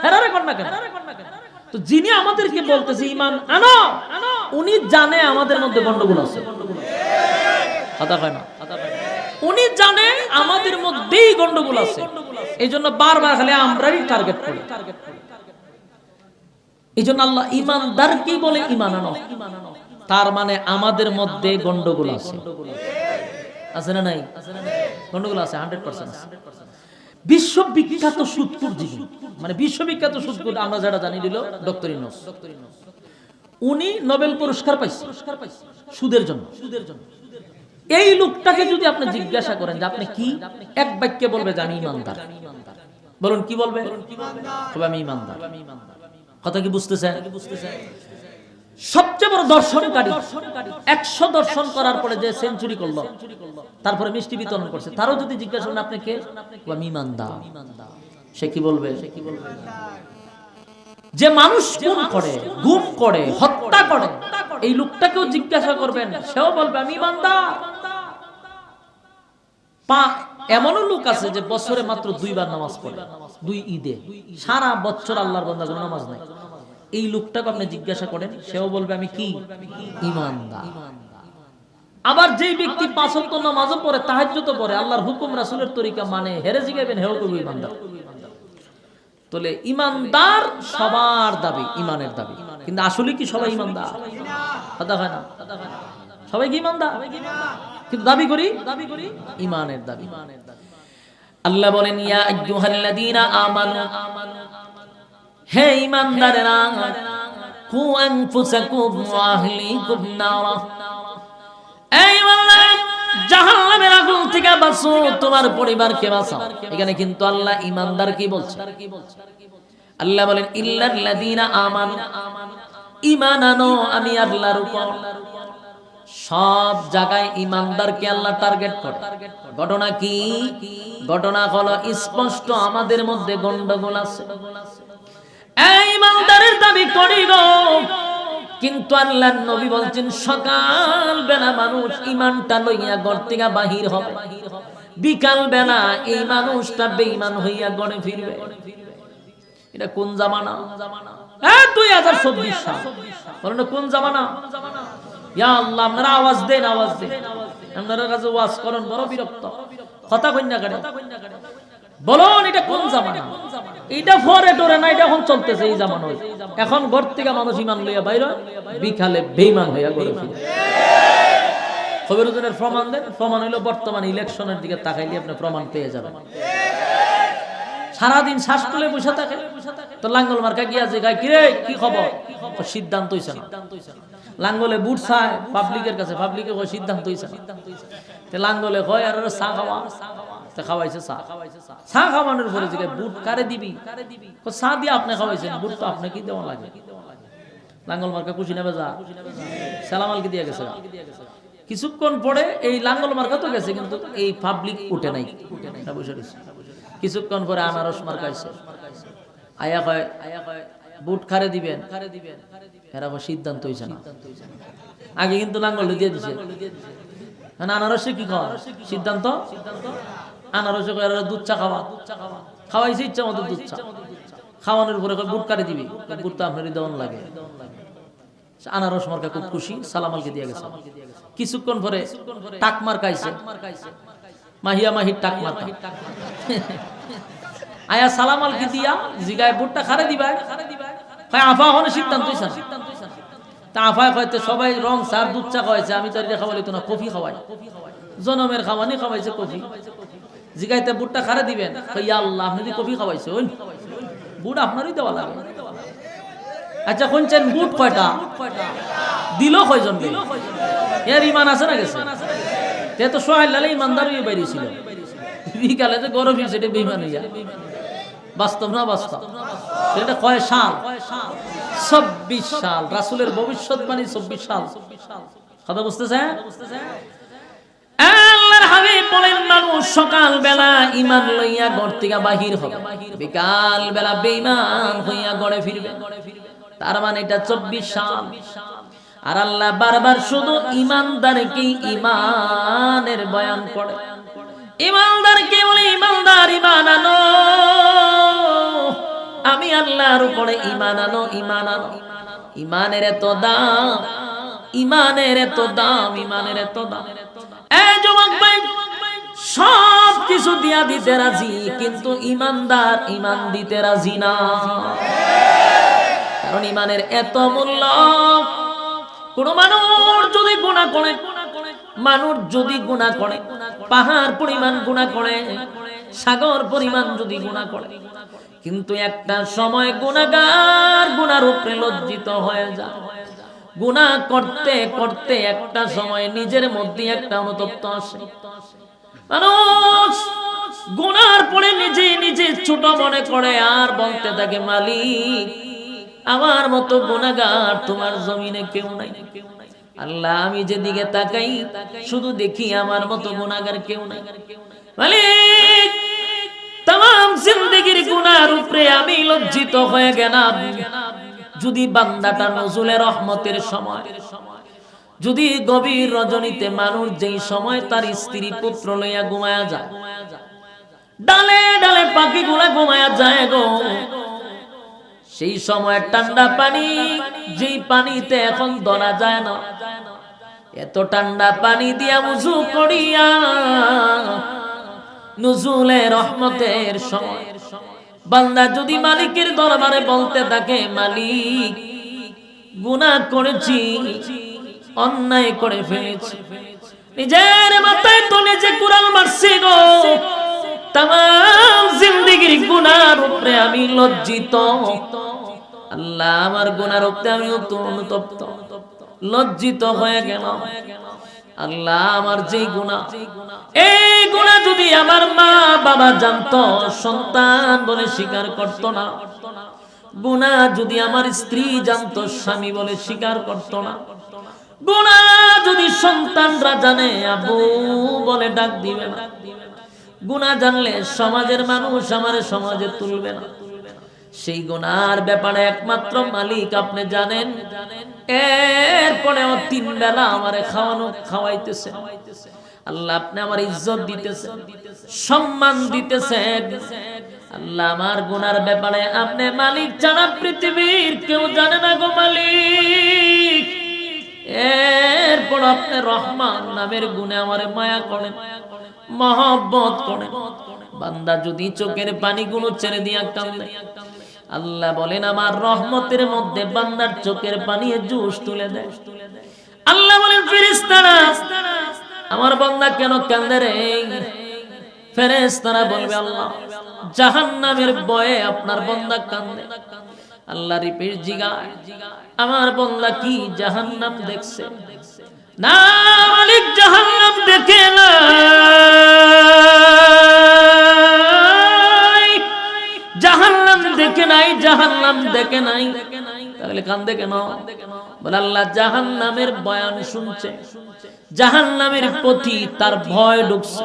এরারে কোন না কেন? তো যিনি আমাদেরকে বলতেছে ঈমান আনো, উনি জানে আমাদের মধ্যে গন্ডগোল আছে। কথা কয় না? উনি জানে আমাদের মধ্যেই গন্ডগোল আছে, এই জন্য বারবার খালি আমরাই টার্গেট করি। এই জন্য আল্লাহ ঈমানদারকে বলে ঈমান আনো, তার মানে আমাদের মধ্যে গন্ডগোল আছে। আছে না নাই? গন্ডগোল আছে 100%। বিশ্ববিখ্যাত সুদখোর যিনি, মানে বিশ্ববিখ্যাত সুদখোর আমরা যারা জানি দিল ডক্টর ইউনূস, উনি নোবেল পুরস্কার পাইছে সুদের জন্য। এই লোকটাকে যদি আপনি জিজ্ঞাসা করেন যে আপনি কি, এক বাক্যে বলবে যে আমি ঈমানদার। বলুন কি বলবে? তবে আমি ঈমানদার। কথা কি বুঝতেছেন? সবচেয়ে বড় দর্শনকারী, 100 দর্শন করার পরে যে সেঞ্চুরি করলো, তারপরে মিষ্টি বিতরণ করছে, তারও যদি জিজ্ঞাসা করেন আপনি কে, আমি ঈমানদার, সে কি বলবে? যে মানুষ খুন করে, গুম করে, হত্যা করে, এই লোকটাকেও জিজ্ঞাসা করবেন, সেও বলবে আমি ঈমানদার। এমনও লোক আছে যে বছরে মাত্র 2 বার নামাজ পড়ে, 2 ঈদে, সারা বছর আল্লাহর বান্দা কোনো নামাজ নাই। এই লোকটাকে আপনি জিজ্ঞাসা করেন, সেও বলবে আমি কি? ঈমানদার। আবার যেই ব্যক্তি পাঁচ ওয়াক্ত নামাজও পড়ে, তাহাজ্জুদও পড়ে, আল্লাহর হুকুম রাসূলের তরিকা মানে, হেরে জিগাবেন হেও কবি ইমানদার। তাহলে ইমানদার সবার দাবি, ইমানের দাবি, কিন্তু আসলে কি সবাই ইমানদার? কথা হয় না, সবাই কি ইমানদার? কিন্তু দাবি করি ইমানের দাবি। আল্লাহ বলেন ইয়া আইয়ুহাল্লাযীনা আমানু, হে ঈমানদারেরা, কু আনফুসাকুম ওয়া আহলিকুম নারা, এই ঈমানদার জাহান্নামের আগুন থেকে বাঁচো, তোমার পরিবারকে বাঁচাও। এখানে কিন্তু আল্লাহ ঈমানদার কি বলছে? আল্লাহ বলেন ইল্লাল্লাযীনা আমানু, ঈমান আনো আমি আল্লাহর উপর। সব জায়গায় ঈমানদারকে আল্লাহ টার্গেট করে। ঘটনা কি? ঘটনা হলো স্পষ্ট আমাদের মধ্যে গন্ডগোল আছে। এই ঈমানদারের দাবি করি গো, কিন্তু আল্লাহর নবী বলছেন সকাল বেলা মানুষ ঈমানটা লইয়া ঘর থেকে বাহির হবে, বিকাল বেলা এই মানুষটা বেঈমান হইয়া ঘরে ফিরবে। এটা কোন জামানা? 2024 সাল। বলেন কোন জামানা? ইয়া আল্লাহ, আপনারা আওয়াজ দেন, আওয়াজ দেন। আপনারা কাছে ওয়াজ করেন, বড় বিরক্ত। কথা কইনা করে বলুন, এটা কোন জামানা? এটা ফরে টরে না, এটা এখন চলতেছে এই জামানা। এখন ঘর থেকে মানুষ ঈমান লইয়া বাইর, বিকালে বেঈমান হইয়া ঘরে ফিরে। খবরুদ্দিনের প্রমাণ দেন। প্রমাণ হইলো বর্তমান ইলেকশনের দিকে তাকাইলে আপনি প্রমাণ পেয়ে যাবেন। সারাদিন শ্বাস তুলে বসে থাকে, তো লাঙ্গল মার্কা গিয়া যে গায় কিরে কি খবর, সিদ্ধান্ত হইছে না। লাঙ্গলে বুট চায় পাবলিকের কাছে, পাবলিকে কয় সিদ্ধান্ত হইছে না। লাঙ্গলে কয় আর চা খাওয়া, খাওয়াইছে চা। চা খাওয়ানোর পরে যে বুট কারে দিবি, চা দিয়ে আপনি খাওয়াইছেন, বুট তো আপনি কি দেওয়া লাগে। লাঙ্গল মার্কা খুশি নেবে যা, সালামালকে দিয়ে গেছে। কিছুক্ষণ পরে এই লাঙ্গল মার্কা তো গেছে, কিন্তু এই পাবলিক উঠে নাই, বসে রয়েছে। কিছুক্ষণ পরে আনারস মার্কাইছে, আয়া কয় বুট খারে দিবেন, এরা সিদ্ধান্ত হইছে না। আগে কিন্তু লাঙ্গল দিয়ে দিছে, আনারসে কি খাওয়া সিদ্ধান্ত। আনারসে কয় দুধ চা খাওয়া, খাওয়াইছে ইচ্ছা মতো দুধ চা। খাওয়ানোর পরে বুট কারে দিবি, বুট তো আপনারই দেওয়ান লাগে। আনারস মার্কা খুব খুশি, সালামালকে দিয়ে গেছে। কিছুক্ষণ পরে টাক মার্কাইছে, মাহিয়া মাহির টাক মার্কা। আয়া সালামালকে দিয়া জিগায় বুটটা খারে দিবা, আফা হনে সিদ্ধান্ত হইছে না। তা আফায় হয়তো সবাই রং চা দুধ চা খাওয়াইছে, আমি তো এটা খাওয়াইতো না, কফি খাওয়াই। জনমের খাওয়ানি খাওয়াইছে কফি। জিগাইতে বুটটা খারে দিবেন, ইয়া আল্লাহ আপনি যদি কফি খাওয়াইছে, ওই বুট আপনারই দেওয়া লাগে। আচ্ছা শুনছেন বুট কয়টা দিল, কয়জন দিল? এর ইমান আছে না গেছে? তে তো সোহাইল লালে ইমানদার হয়ে বেরিয়েছিল, বিকালে যে গরম হয়েছে এটা বেঈমান হইয়া। বাস্তব না বাস্তব? এটা কয় সাল? 24 সাল। রাসূলের ভবিষ্যৎবাণী 24 সাল। কথা বুঝতেছেন? আল্লাহর হাবিব বলেন মানুষ সকাল বেলা ঈমান লইয়া ঘর থেকে বাহির হবে, বিকাল বেলা বেঈমান হইয়া ঘরে ফিরবে। তার মানে এটা 24 সাল। আর আল্লাহ বারবার শুধু ঈমানদারকে ঈমানের বয়ান করে। ঈমানদারকে বলে ঈমানদার ঈমান আনো, আমি আল্লাহর উপরে ঈমান আনো, ঈমান আনো। ঈমানের এত দাম, ঈমানের এত দাম, ঈমানের এত দাম। এই যুবক ভাই, সব কিছু দিয়া দিতে রাজি, কিন্তু ঈমানদার ঈমান দিতে রাজি না। কারণ ঈমানের এত মূল্য। কোন মানুষ যদি গুনাহ করে, মানুষ যদি গুনাহ করে, পাহাড় পরিমাণ গুনাহ করে, সাগর পরিমাণ যদি গুনাহ করে, কিন্তু একটা সময় গুনাহগার গুনার উপরে লজ্জিত হয়ে যায়। গুনাহ করতে করতে একটা সময় নিজের মধ্যে একটা অনুতপ্ত আসে। মানুষ গুনার পরে নিজে নিজে ছোট মনে করে, আর বলতে থাকে মালিক আমার মতো গুনাহগার তোমার জমিনে কেউ নাই। আল্লাহ আমি যেদিকে তাকাই শুধু দেখি আমার মতো গুনাহগার কেউ নাই। মালিক तमाम जिंदगीर गुनार उपरे आमी लज्जित हये गेलाम। যদি বান্দাটা নজুলের রহমতের সময়, যদি গভীর রজনীতে মানুষ যেই সময় তার স্ত্রী পুত্র লইয়া ঘুমায়া যায়, ডালে ডালে পাখিগুলা ঘুমায়া যায় গো, সেই সময় ঠান্ডা পানি যেই পানিতে এখন ধরা যায় না, এত ঠান্ডা পানি দিয়া ওযু করিয়া নুজুলে রহমতের সময় বান্দা যদি মালিকের দরবারে বলতে থাকে, মালিক গুনাহ করেছি, অন্যায় করে ফেলেছি, নিজের মাথায় তো নিজে কুড়াল মারছি গো, তামাম জিন্দেগির গুনার উপরে আমি লজ্জিত, আল্লাহ আমার গুনার উপরে আমি অনুতপ্ত, লজ্জিত হয়ে গেল। আল্লাহ আমার যে গুনাহ, এই গুনাহ যদি আমার মা বাবা জানতো, সন্তান বলে স্বীকার করত না। গুনাহ যদি আমার স্ত্রী জানতো, স্বামী বলে স্বীকার করত না। গুনাহ যদি সন্তানরা জানে, আবু বলে ডাক দিবে না। গুনাহ জানলে সমাজের মানুষ আমারে সমাজে তুলবে না। সেই গুনার ব্যাপারে একমাত্র মালিক আপনি জানেন। এরপরেও 3 বেলা আমারে খাওয়াইতেছে। আল্লাহ আপনি আমার ইজ্জত দিতেছেন, সম্মান দিতেছেন। আল্লাহ আমার গুনার ব্যাপারে আপনি মালিক ছাড়া পৃথিবীর কেউ জানে না গো মালিক। এরপর আপনি রহমান নামের গুণে আমারে মায়া করেন, মহব্বত করেন। বান্দা যদি চোখের পানিগুলো ছেড়ে দিয়া কাঁদে, আল্লাহ বলেন আমার রহমতের মধ্যে বান্দার চোখের পানি জুস তুলে দেয়। আল্লাহ বলেন ফেরেশতারা, আমার বান্দা কেন কাঁদে রে? ফেরেশতারা বলবে আল্লাহ জাহান্নামের ভয়ে আপনার বান্দা কাঁদে। আল্লাহ রিপিট জিগায়, আমার বান্দা কি জাহান্নাম দেখছে? না মালিক, জাহান্নাম দেখে না, জাহান্নাম দেখে নাই, জাহান্নাম দেখে নাই। তাহলে কান্দে কেন? বলে আল্লাহ জাহান্নামের বয়ান শুনছে, জাহান্নামের প্রতি তার ভয় ঢুকছে,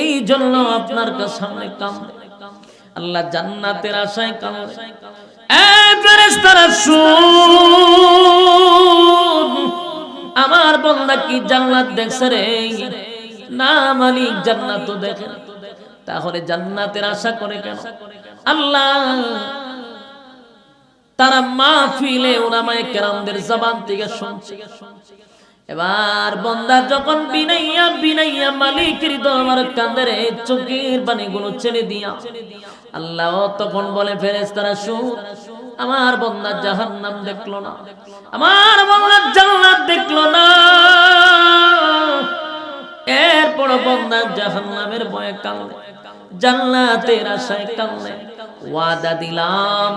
এই জন্য আপনার সামনে কান্দে। আল্লাহ জান্নাতের আশায় কান্দে। এই ফেরেশতারা শুন, আমার বান্দা কি জান্নাত দেখছে রে? না মালিক, জান্নাত তো দেখে না। তাহলে জান্নাতের আশা করে কেন? আল্লাহ তারা মাহফিলে উলামায়ে কেরামদের জবান থেকে শুনছে। এবার বান্দা যখন বিনাইয়া বিনাইয়া মালিকের দরবারে কাঁদে রে, চোখের পানিগুলো ছেড়ে দিয়া, আল্লাহ তখন বলে ফেরেশতারা শুন, আমার বান্দা জাহান্নাম দেখলো না, আমার বান্দা জান্নাত দেখলো না। এরপর বান্দা জাহান্নামের ভয়ে কাঁদে, জান্নাতের আশায় কাঁদে। ওয়াদা দিলাম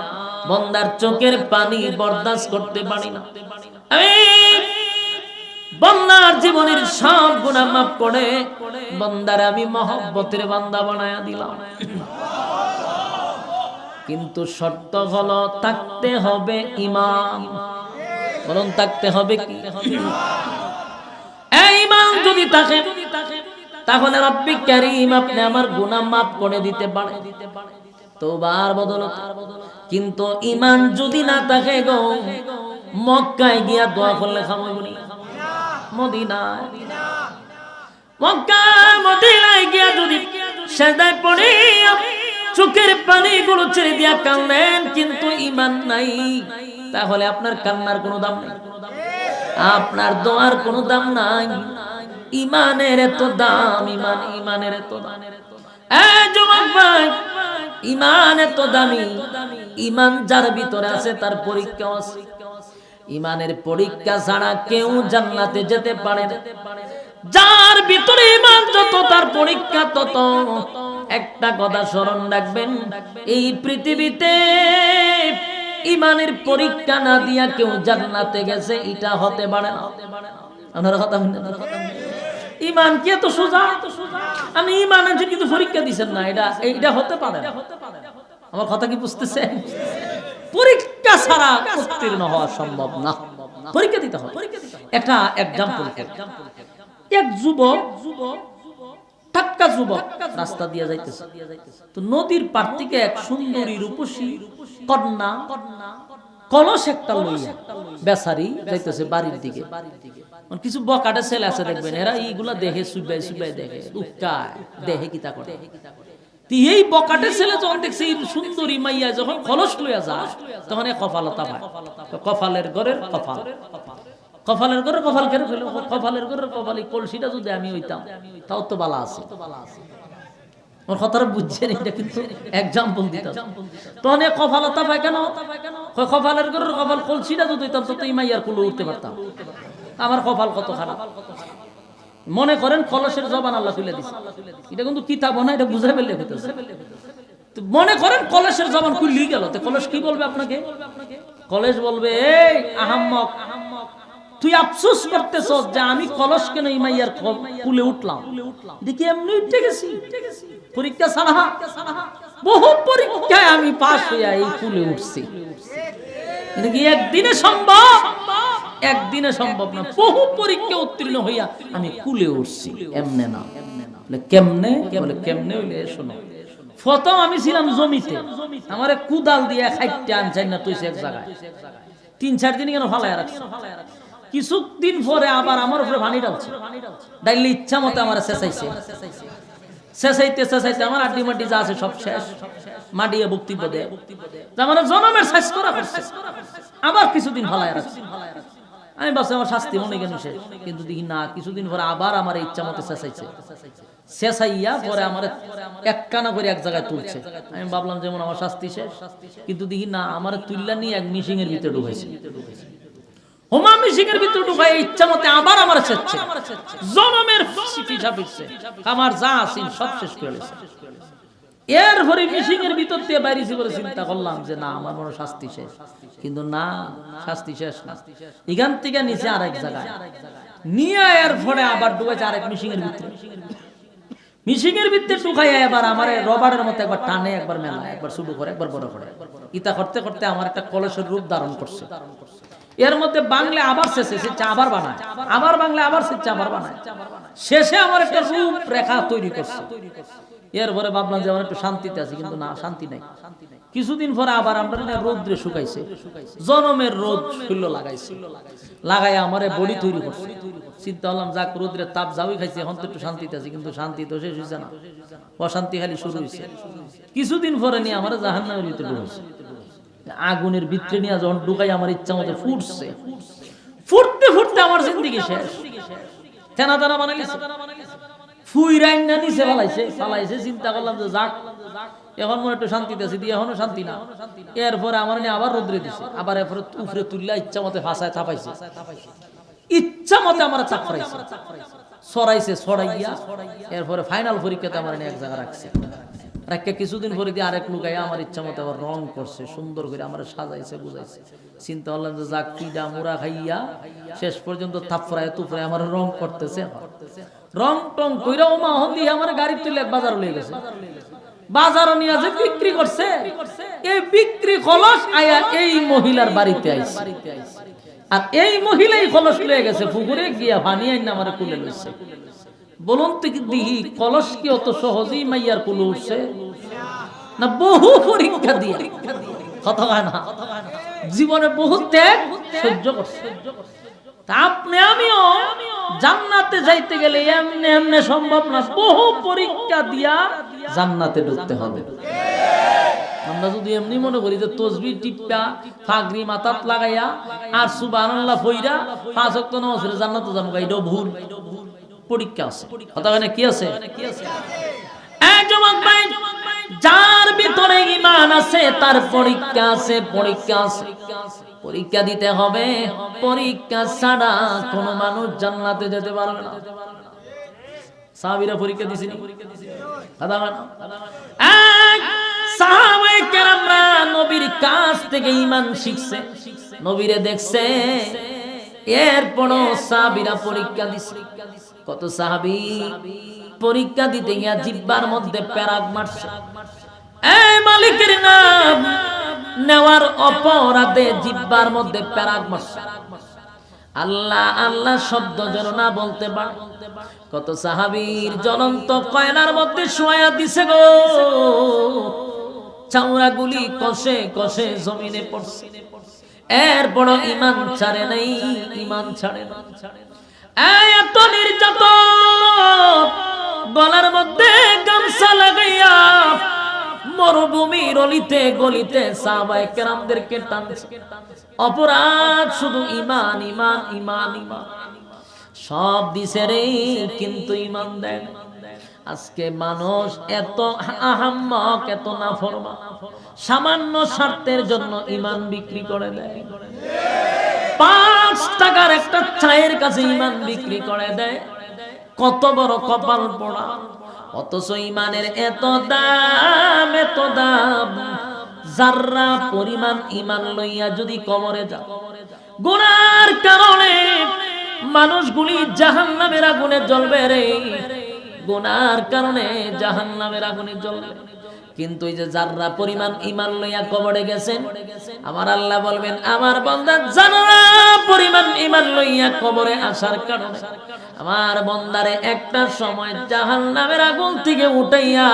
বান্দার চোখের পানি বরদাস্ত করতে পারি না, আমি বান্দার জীবনের সব গুনাহ মাফ করে বান্দার আমি মহব্বতের বান্দা বানায়া দিলাম। কিন্তু শর্ত হলো থাকতে হবে ঈমান। বলুন থাকতে হবে কি? এই ঈমান যদি থাকে তাহলে রব্বি কারীম আপনি আমার গুনাহ মাফ করে দিতে পারেন তওবার বদলত। কিন্তু ঈমান যদি না থাকে গো, মক্কায় গিয়া দোয়া করলে খামবনি। মদিনায়, মক্কা মদিনায় গিয়া যদি সেজদায় পড়ে চোখের পানিগুলো ছেড়ে দিয়া কাঁদেন, কিন্তু ঈমান নাই, তাহলে আপনার কান্নার কোনো দাম নাই, আপনার দোয়ার কোনো দাম নাই। ঈমানের এত দাম, ঈমানের এত দাম। এই যুবক ভাই, ঈমান এত দামি। ঈমান যার ভিতরে আছে তার পরীক্ষা আছে। ঈমানের পরীক্ষা ছাড়া কেউ জান্নাতে যেতে পারে না। যার ভিতরে ঈমান যত, তার পরীক্ষা তত। একটা কথা স্মরণ রাখবেন, এই পৃথিবীতে ঈমানের পরীক্ষা না দিয়া কেউ জান্নাতে গেছে এটা হতে পারে না। আপনারা কথা বলেন, ঈমান কি এত সোজা? আমি ঈমান আছে কিন্তু পরীক্ষা দিবেন না, এটা হতে পারে না। আমার কথা কি বুঝতেছেন? পরীক্ষা ছাড়া উত্তীর্ণ হওয়া সম্ভব না, পরীক্ষা দিতে হবে। একটা এক্সাম্পল, এক যুবক, টাটকা যুবক রাস্তা দিয়ে যাইতেছে, তো নদীর পার থেকে এক সুন্দরী রূপসী কন্যা কলস একটা লইয়া বেচারি যাইতেছে বাড়ির দিকে। কিছু বকাটে ছেলে আছে দেখবেন, এরা এইগুলা দেখে সুবাই সুবাই দেখে, উৎকায় দেখে কিতা করে। এই বকাটে ছেলে যখন দেখছে সুন্দরী মাইয়া যখন কলস লইয়া যায়, তখন কপালতা পায়, কপালের ঘরের কপাল। কপালের করে কপাল কেড়ে ফেলো, কপালের করে কপালি কলসিটা যদি আমি হইতাম তাও তো বালা আছে। ওর কথাটা বুঝছেন, এটা কিন্তু এক্সাম্পল দিতাম। তখন কপালতা পায় কেন? কপালের করে কপাল কলসিটা যদি হইতাম তো এই মাইয়ার কুলো উঠতে পারতাম। আমার কপাল কত খারাপ। মনে করেন কলসের জবান আল্লাহ তুলে দিছে, এটা কিন্তু কিতাব না, এটা বুঝে ফেললে হইতেছে। মনে করেন কলসের জবান খুললেই গেল, তো কলস কি বলবে আপনাকে? কলস বলবে, এই আহাম্মক, তুই আফসোস করতেছ যে আমি কলস কেন এই মাইয়ার কুলে উঠলাম। দেখি এমনি উঠে গেছি, পরীক্ষা ছাড়া বহু পরীক্ষায় আমি পাস হইয়া এই কুলে উঠছি। এটা কি একদিনে সম্ভব? একদিনে সম্ভব না। বহু পরীক্ষা উত্তীর্ণ হইয়া আমি কুলে উঠছি, এমনে না। কেমনে? বলে কেমনে হইলে শোনো। প্রথম আমি ছিলাম জমিতে, আমারে কুদাল দিয়ে খাইতে আনছেন না তুই এক জায়গায় 3-4 দিন কেন ফালায় রাখছে। কিছুদিন পরে আবার আমার উপরে পানি ডালছে, ডাইলে ইচ্ছা মতো আমার চেঁচাইছে, চেঁচাইতে চেঁচাইতে আমার আড্ডি মাড্ডি যা আছে সব শেষ। মাডিয়ে বক্তব্য দেয় আমার জনমের শেষ করা করছে, আবার কিছুদিন ফালায় রাখছে। আমি ভাবছি আমার শাস্তি মনে কেন শেষ, কিন্তু দেখি না, কিছুদিন পরে আবার আমার ইচ্ছা মতো চেঁচাইছে, চেঁচাইয়া পরে আমার একখানা করে এক জায়গায় তুলছে। আমি ভাবলাম যেমন আমার শাস্তি শেষ, কিন্তু দেখি না, আমার তুল্লা নিয়ে এক মিশিং এর ভিতরে ঢুকাইছে। হোমা মিশিং এর ভিতরে ঢুকাই ইচ্ছা মতে আবার আমার চেঁচছে, জনমের পিছা পিছছে, আমার যা আছে সব শেষ করে দিয়েছে। এরপরে মিশিং এর ভিতর দিয়ে বাইরেছি বলে চিন্তা করলাম যে না, আমার মনে শাস্তি শেষ, কিন্তু না, শাস্তি শেষ না। এখান থেকে নিচে আরেক জায়গায় নিয়ে এরপরে আবার ঢুকাইছে আরেক মিশিং এর ভিতরে। মিশিং এর ভিতরে ঢুকাইয়া এবার আমার রবারের মতো একবার টানে, একবার মেলা, একবার শুরু করে, একবার বড় করে। ইতা করতে করতে আমার একটা কলসের রূপ ধারণ করছে। এর মধ্যে বাংলা আবার শেষে সে আবার বানায়, আবার বাংলা আবার সে আবার বানায়, শেষে আমার একটা রূপ রেখা তৈরি করছে। এরপরে ভাবলাম যে আমার একটু শান্তিতে আছি, কিন্তু না, শান্তি নাই। কিছুদিন পরে আবার আমরা রোদ্রে শুকাইছে, জনমের রোদ শৈল্য লাগাইছে, লাগাই আমার বডি তৈরি করছে। চিন্তা করলাম যাক, রোদ্রের তাপ যাওই খাইছে, এখন তো একটু শান্তিতে আছি, কিন্তু শান্তি তো শেষ হয়েছে না, অশান্তি খালি শুরু হয়েছে। কিছুদিন পরে নিয়ে আমার জাহান্নামের ভিতরে ঢুকেছে, আগুনের ভিতরে নিয়ে যখন ঢুকাই আমার ইচ্ছা মতো ফুটছে, ফুটতে ফুটতে আমার জিন্দেগি শেষ। তেনা তেনা বানাইছে, ফুইরাইন না নিচে ফালাইছে। চিন্তা করলাম যে যাক, এখন মনে একটু শান্তিতে আছি, দিয়ে এখনো শান্তি না। এরপরে আমার নিয়ে আবার রোদ্রে দিছে, আবার এরপরে উপরে তুললা ইচ্ছা মতে ফাঁসায় থাপাইছে, ইচ্ছা মতে আমার চাপ ফরাইছে, সরাইছে, সরাইয়া এরপরে ফাইনাল পরীক্ষাতে আমার নিয়ে এক জায়গা রাখছে। রাখা কিছুদিন পরে দিয়ে আরেক লুকাইয়া আমার ইচ্ছা মতো আবার রং করছে, সুন্দর করে আমার সাজাইছে, বুঝাইছে। চিন্তা করলাম যে যাক, পিডা মুড়া খাইয়া শেষ পর্যন্ত থাপড়ায় তুপড়ায় আমার রং করতেছে। রং টং কইরা ওমা হন দিয়ে আমার গাড়ি তুলে বাজার লয়ে গেছে, বাজারও নিয়ে যে বিক্রি করছে। এই বিক্রি খলস আয়া এই মহিলার বাড়িতে আইছে, আর এই মহিলাই খলস লয়ে গেছে পুকুরে গিয়া পানি আইনা আমার কুলে লইছে। বলুন তো দেখি, কলস কি অত সহজেই মাইয়ার কুলে উঠছে না? বহু পরীক্ষা দিয়ে, কথা হয় না, জীবনে বহু ত্যাগ সহ্য করছে। আপনি আমিও জান্নাতে যাইতে গেলে এমনি এমনি সম্ভব না, বহু পরীক্ষা দিয়া জান্নাতে ঢুকতে হবে। আমরা যদি এমনি মনে করি যে তসবিহ টিপা ফাগরি মাথাত লাগাইয়া আর সুবহানাল্লাহ পয়রা 5 ওয়াক্ত নামাজ পড়ে জান্নাতে যাবো, এটাও ভুল। পরীক্ষা আছে, কথা হয় না? কি আছে? এই যুবক ভাই, যার ভিতরে ঈমান আছে তার পরীক্ষা আছে, পরীক্ষা আছে, পরীক্ষা দিতে হবে। পরীক্ষা ছাড়া কোন মানুষ জান্নাতে যেতে পারবে না। সাহাবীরা পরীক্ষা দিছেন, কথা হয় না? সাহাবায়ে কেরামরা নবীর কাছ থেকে ঈমান শিখছে, নবীরে দেখছে, এরপরও সাহাবীরা পরীক্ষা দিছে। কত সাহাবী পরীক্ষা দিতে গিয়া জিহ্বার মধ্যে পেরাক মারছে। এই মালিকের নাম নেওয়ার অপরাধে জিহ্বার মধ্যে পেরাক মারছে। আল্লাহ আল্লাহ শব্দ যেন না বলতে পারে। কত সাহাবীর জ্বলন্ত কয়লার মধ্যে শোয়া দিছে গো, চামড়া গুলি কষে কষে জমিনে পড়ছে। এরপর ঈমান ছাড়ে নাই, ঈমান ছাড়ে না। এত নির্যাতন, গলার মধ্যে গামছা লাগাইয়া মরুভূমির অলিতে গলিতে সাহাবায়ে কেরামদেরকে টানছে। অপরাধ শুধু ঈমান ঈমান ঈমান ঈমান, সব দিছে রে কিন্তু ঈমান দেয় না। আজকে মানুষ এত আহাম্মক, এত নাফরমান, সামান্য স্বার্থের জন্য ঈমান বিক্রি করে দেয়। 5 টাকার একটা চায়ের কাছে ঈমান বিক্রি করে দেয়। কত বড় কপাল পোড়া! অথচ ঈমানের এত দাম, এত দাম। যাররা পরিমাণ ঈমান লইয়া যদি কবরে যাও, গুনার কারণে মানুষগুলি জাহান্নামের আগুনে জ্বলবে রে, গুনার কারণে জাহান্নামের আগুনে জ্বলবে। কিন্তু এই যে যাররা পরিমাণ ঈমান লইয়া কবরে গেছেন, আমার আল্লাহ বলবেন আমার বান্দা যাররা পরিমাণ ঈমান লইয়া কবরে আসার কারণে আমার বান্দারে একটা সময় জাহান্নামের আগুন থেকে উঠাইয়া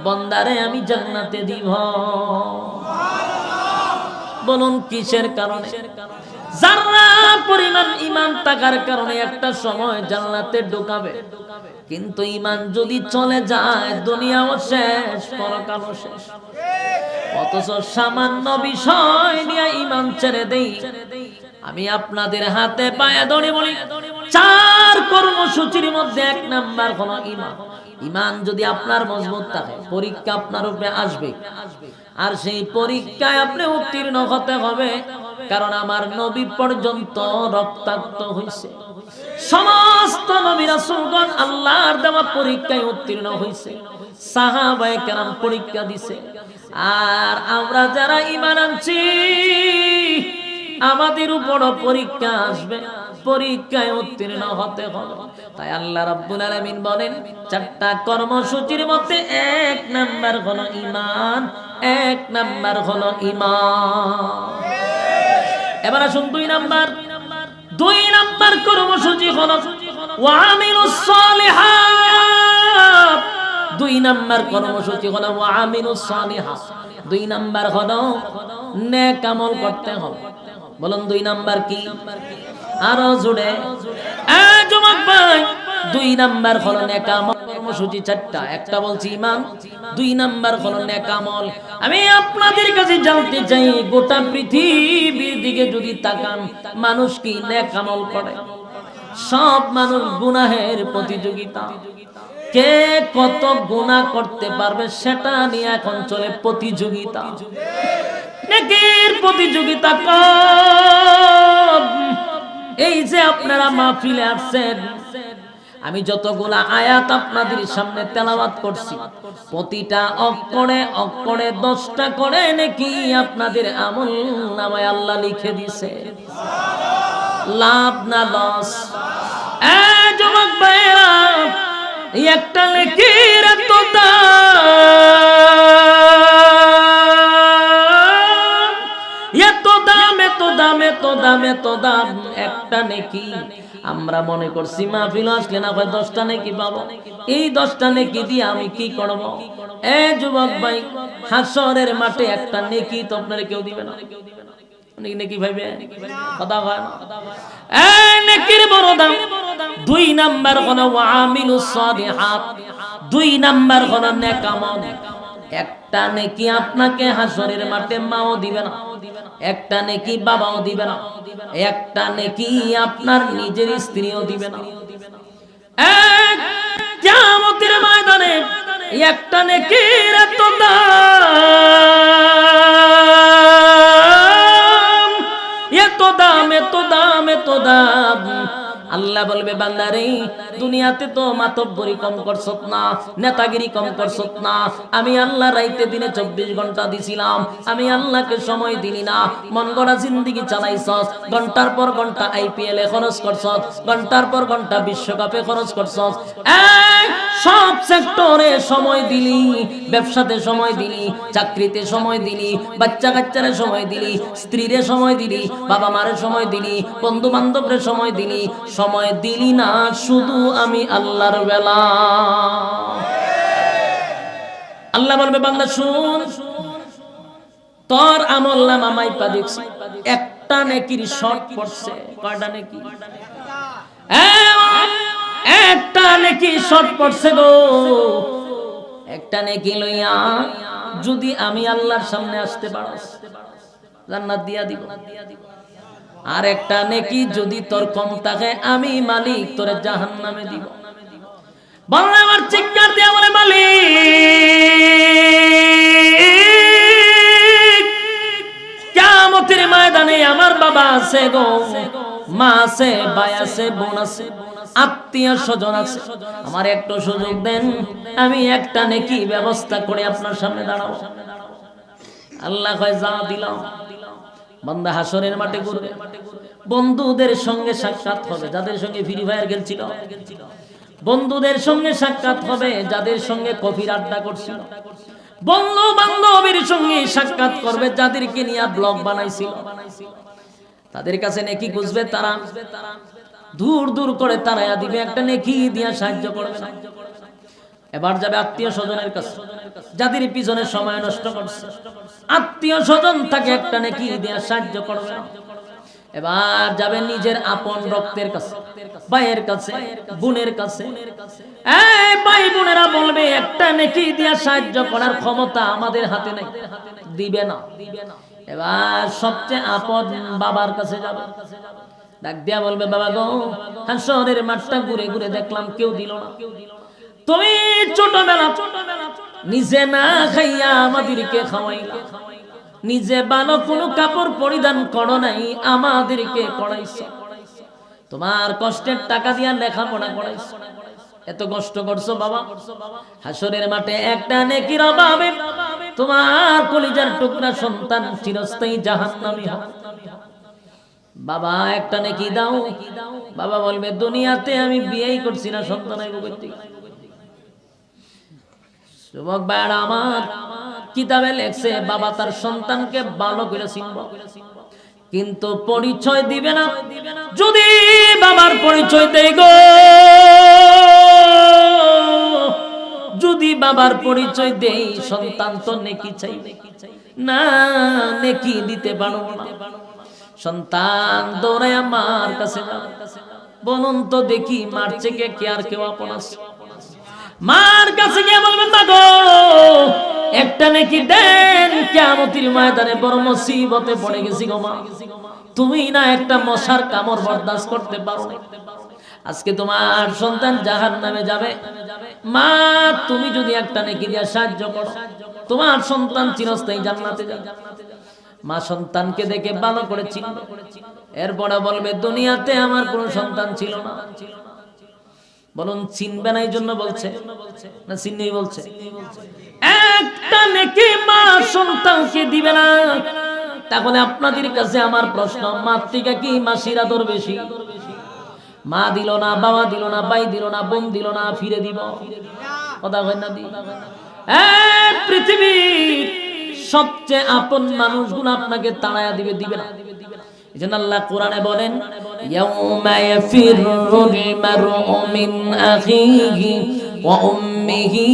বান্দারে আমি জান্নাতে দিব। বলুন কিসের কারণে? যারা পরিমাণ ঈমান থাকার কারণে একটা সময় জান্নাতে ঢোকাবে। কিন্তু ঈমান যদি চলে যায়, দুনিয়াও শেষ, পরকালও শেষ। অথচ সামান্য বিষয় নিয়ে ঈমান ছেড়ে দেই। আমি আপনাদের হাতে পায়ে ধরে বলি, 4 কর্মসূচির মধ্যে 1 নাম্বার হলো ঈমান। ঈমান যদি আপনার মজবুত থাকে, পরীক্ষা আপনার উপরে আসবে, আর সেই পরীক্ষায় আপনি উত্তীর্ণ হতে হবে। কারণ আমার নবী পর্যন্ত রক্তাক্ত হইছে, সমস্ত নবী রাসূলগণ আল্লাহর দেওয়া পরীক্ষায় উত্তীর্ণ হইছে, সাহাবায়ে কেরাম পরীক্ষা দিছে। আর আমরা যারা ঈমান আনছি, আমাদের উপরও পরীক্ষা আসবে, পরীক্ষায় উত্তীর্ণ হতে হবে। তাই আল্লাহ রাব্বুল আলামিন বলেন 4টা কর্মসূচির মধ্যে 1 নাম্বার হলো ঈমান, 1 নাম্বার হলো ঈমান। এবার আসুন 2 নাম্বার। 2 নাম্বার কর্মসূচি হলো ওয়ামিলুস সালিহাত। 2 নাম্বার কর্মসূচি হলো ওয়ামিলুস সালিহাত। 2 নাম্বার হলো নেক আমল করতে হবে। বলুন 2 নাম্বার কি? আরো জোরে যুবক ভাই, 2 নাম্বার হলো নেক আমল। কর্মসূচি 4টা, একটা বলছি ঈমান, 2 নাম্বার হলো নেক আমল। আমি আপনাদের কাছে জানতে চাই, গোটা পৃথিবীর দিকে যদি তাকান, মানুষ কি নেক আমল করে? সব মানুষ গুনাহের প্রতিযোগিতা। কে কত গুনাহ করতে পারবে সেটা নিয়ে এখন চলে প্রতিযোগিতা। নেকের প্রতিযোগিতা কম। এই যে আপনারা মাহফিলে আসছেন, আমি যতগুলা আয়াত আপনাদের সামনে তেলাওয়াত করছি, প্রতিটা অক্ষরে অক্ষরে 10টা করে নাকি আপনাদের আমল নামায় আল্লাহ লিখে দিছে। লাভ না লস? যুবক ভাইরা, একটা নেকির এত দাম, এত দাম, এত দাম, এত দাম, এত দাম। একটা নেকি আমরা মনে করছি মাহফিল আসলে না হয় 10টা নেকি পাবো। এই 10টা নেকি দিয়ে আমি কি করব? যুবক ভাই, হাসরের মাঠে একটা নেকি তো আপনারা কেউ দিবে না। নেকি ভাইবে কথা হয় না। নেকির বড় দাম। 2 নাম্বার হলো ওয়ামিলুস সালিহাত। 2 নাম্বার হলো নেক আমল। একটা নেকি আপনাকে হাসরের মাঠে মাও দিবে না, একটা নেকি বাবাও দিবে না, একটা নেকি আপনার নিজের স্ত্রীও দিবে না। কিয়ামতের ময়দানে একটা নেকির এত দাম, এত দাম, এত দাম, এত দাম। আল্লাহ বলবে বান্দারে, দুনিয়াতে তো মাতব্বরি কম করছত না, নেতাগিরি কম করছত না। আমি আল্লাহ রাইতে দিনে 24 ঘন্টা দিছিলাম, আমি আল্লাহকে সময় দিলি না। মন গড়া জিন্দেগি চালাইছস, ঘন্টার পর ঘন্টা IPL এ খরচ করছস, ঘন্টার পর ঘন্টা বিশ্বকাপে খরচ করছস। সব সেক্টরে সময় দিলি, ব্যবসাতে সময় দিলি, চাকরিতে সময় দিলি, বাচ্চা কাচ্চারে সময় দিলি, স্ত্রীরে সময় দিলি, বাবা মারে সময় দিলি, বন্ধু বান্ধবরে সময় দিলি। সময় দিলি না শুধু আমি আল্লাহর বেলা। আল্লাহ বলবে বান্দা শুন, তোর আমল নামা মাইপা দেখছি, একটা নেকির শর্ট পড়ছে। কয়টা নেকি? একটা নেকি শর্ট পড়ছে গো। একটা নেকি লইয়া যদি আমি আল্লাহর সামনে আসতে পারো জান্নাত দিয়া দিব। আর একটা নেকি যদি তোর কম থাকে আমি মালিক তোরে জাহান্নামে দিব। বললে আমার চিৎকার দিয়া বলে মালিক কিয়ামতের ময়দানে আমার বাবা আছে গো, মা আছে, ভাই আছে, বোন আছে, আত্মীয় স্বজন আছে, আমার একটু সুযোগ দেন, আমি একটা নেকি ব্যবস্থা করে আপনার সামনে দাঁড়াবো। আল্লাহ কয় যা দিলাম। বান্দা হাসরের মাঠে ঘুরবে, বন্ধুদের সঙ্গে সাক্ষাৎ হবে যাদের সঙ্গে ফ্রি ফায়ার খেলছিল, বন্ধুদের সঙ্গে সাক্ষাৎ হবে যাদের সঙ্গে কফির আড্ডা করছিল, বন্ধু বান্ধবের সঙ্গে সাক্ষাৎ করবে যাদেরকে নিয়ে ব্লগ বানাইছিল। তাদের কাছে নেকি খুঁজবে, তারা দূর দূর করে তারাইয়া দিবে, একটা নেকি দিয়া সাহায্য করবে না। এবার যাবে আত্মীয় স্বজনের কাছে, যাদের পিছনে সময় নষ্ট করছে, আত্মীয় স্বজন তাকে একটা নেকি দিয়া সাহায্য করবে না। এবার যাবে নিজের আপন রক্তের কাছে, ভাইয়ের কাছে, বোনের কাছে। এই ভাই বোনেরা বলবে একটা নেকি দিয়া সাহায্য করার ক্ষমতা আমাদের হাতে নেই, দিবে না। এবার সবচেয়ে আপন বাবার কাছে যাবে, ডাক দিয়া বলবে বাবা গো, হাসরের মাঠটা ঘুরে ঘুরে দেখলাম কেউ দিল না, তুমি ছোটবেলা নিজে না খাইয়া আমাদেরকে খাওয়াইলা, নিজে ভালো কোনো কাপড় পরিধান করো নাই, আমাদেরকে পড়াইছো, তোমার কষ্টের টাকা দিয়া লেখাপড়া করাইছো, এত কষ্ট করছো বাবা, হাসরের মাঠে একটা নেকির অভাবে তোমার কলিজার টুকরা সন্তান চিরস্থায়ী জাহান্নামী হবে। বাবা একটা নেকি দাও। বাবা বলবে দুনিয়াতে আমি বিয়েই করছি না, সন্তান আইব কই থেকে? যুবক ভাইরা আমার, কিতাবে লেখছে বাবা তার সন্তানকে ভালো করে চিনবে, কিন্তু পরিচয় দিবে না। যদি বাবার পরিচয় দেয় গো, যদি বাবার পরিচয় দেই, সন্তান তো নেকি চাইবে না, নেকি দিতে পারবো না। সন্তান দৌড়ায় আমার কাছে যাবে, বলুন তো দেখি মার থেকে কে আর কেউ আপন আছে? মার কাছে গিয়ে বলবেন মা গো একটা নেকি দেন, কিয়ামতের ময়দানে বড় মুসিবতে পড়ে গেছি গো মা, তুমি না একটা মশার কামড় বরদাস্ত করতে পারো না, আজকে তোমার সন্তান জাহান্নামে যাবে, মা তুমি যদি একটা নেকি দিয়া সাহায্য করো, তোমার সন্তান চিরস্থায়ী জান্নাতে যাবে। মা সন্তানকে দেখে ভালো করে চিনবে, এরপরে বলবে দুনিয়াতে আমার কোনো সন্তান ছিল না। বলুন চিনবে না এই জন্য বলছে না চিনবেই বলছে? একটা নেকি মা সন্তানকে দিবে না, তাহলে আপনাদের কাছে আমার প্রশ্ন, মার থেকে কি মাসির আদর বেশি? মা দিল না, বাবা দিল না, ভাই দিল না, বোন দিল না, ফিরে দিব? কথা হয় না? পৃথিবীর সবচেয়ে আপন মানুষগুলো আপনাকে তাড়ায়া দিবে, দিবে না। এজন্য আল্লাহ কোরআনে বলেন ইয়াউমা ইয়াফিরুল মারউ মিন আখিহি ওয়া উম্মিহি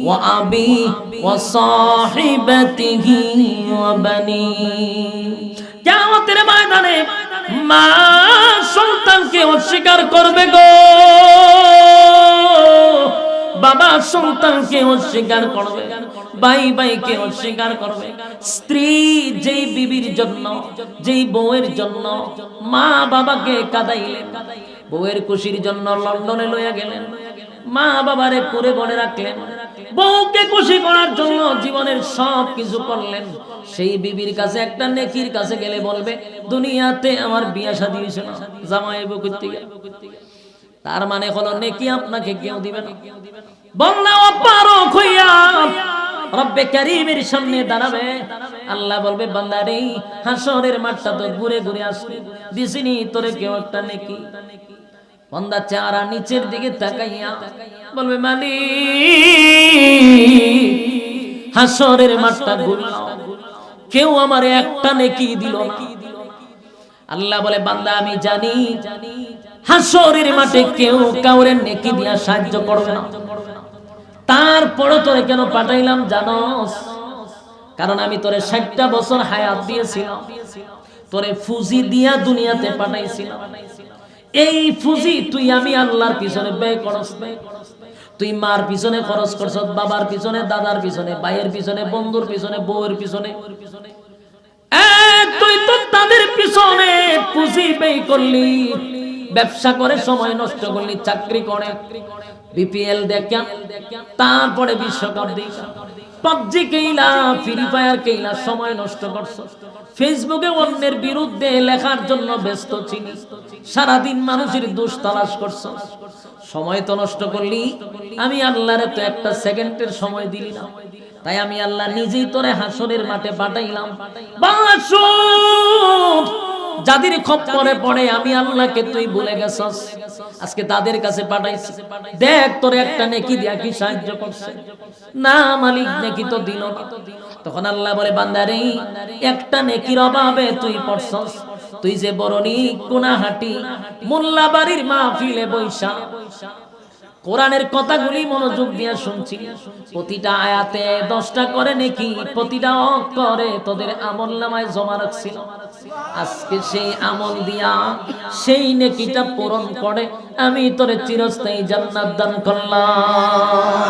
ওয়া আবিহি ওয়া সাহিবাতিহি ওয়া বানিহি। কিয়ামতের ময়দানে মা সন্তানকে অস্বীকার করবে গো, বাবা সন্তানকে অস্বীকার করবে, ভাই ভাইকে অস্বীকার করবে। স্ত্রী যেই বিবির জন্য, যেই বউয়ের জন্য মা বাবাকে কাঁদাইলেন, বউয়ের খুশির জন্য লন্ডনে লইয়া গেলেন, মা বাবারে করে বলে রাখলেন, বউকে খুশি করার জন্য জীবনের সব কিছু করলেন, সেই বিবির কাছে একটা নেকির কাছে গেলে বলবে দুনিয়াতে আমার বিয়া শাদী হইছে না, জামাই বউ করতে গেল। তার মানে হলো নেকি আপনাকে কেউ দিবে না। বন্যা অপারক হইয়া রব্বে কারীমের সামনে দাঁড়াবে, আল্লাহ বলবে বান্দা রে হাসরের মাঠটা তো ঘুরে ঘুরে আসলি, দিছিনি তোরে কেউ একটা নেকি? বান্দা চেহারা নিচের দিকে তাকাইয়া বলবে মালিক হাসরের মাঠটা ঘুরলাম, কেউ আমারে একটা নেকি দিল না। আল্লাহ বলে বান্দা আমি জানি হাসরের মাঠে কেউ কাউরে নেকি দিয়া সাহায্য করবে না, তারপরও তোরে কেন পাঠাইলাম জানোস? কারণ আমি তোরে 60টা বছর হায়াত দিয়েছিলাম, তোরে ফুজি দিয়া দুনিয়াতে পাঠাইছিলাম, এই ফুজি তুই আমি আল্লাহর পিছনে ব্যয় করস, তুই মার পিছনে খরচ করছ, বাবার পিছনে, দাদার পিছনে, ভাইয়ের পিছনে, বন্ধুর পিছনে, বউয়ের পিছনে, তুই তো তাদের পিছনে পুঁজি ব্যয় করলি, ব্যবসা করে সময় নষ্ট করলি, চাকরি করে, বিপিএল দেখা, তারপরে বিশ্বকাপ দেখা, পাবজি খেলা, ফ্রি ফায়ার খেলা, সময় নষ্ট করছ। ফেসবুকে অন্যের বিরুদ্ধে লেখার জন্য ব্যস্ত ছিলি, সারাদিন মানুষের দোষ তালাশ করছ, সময় তো নষ্ট করলি। আমি আল্লাহরে তো একটা সেকেন্ডের সময় দিলি না, তাই আমি আল্লাহ নিজেই তোরে হাসরের মাঠে পাঠাইলাম। যাদের খপ্পরে পড়ে আমি আল্লাহকে তুই ভুলে গেছস, আজকে তাদের কাছে পাঠাইছি, দেখ তোরে একটা নেকি দিয়া কি সাহায্য করছে না, মালিক নেকি তো দিল না। তখন আল্লাহ বলে, বান্দারে একটা নেকির অভাবে তুই পড়ছস, তুই যে বরণি কোনাহাটি মোল্লা বাড়ির মাহফিলে বৈশা কোরআনের কথাগুলি মনোযোগ দিয়ে শুনছি, প্রতিটা আয়াতে 10টা করে নেকি, প্রতিটা অক্ষরে তোদের আমলনামায় জমা রাখছিল। আজকে সেই আমল দিয়া সেই নেকিটা পূরণ করে আমি তোরে চিরস্থায়ী জান্নাত দান করলাম।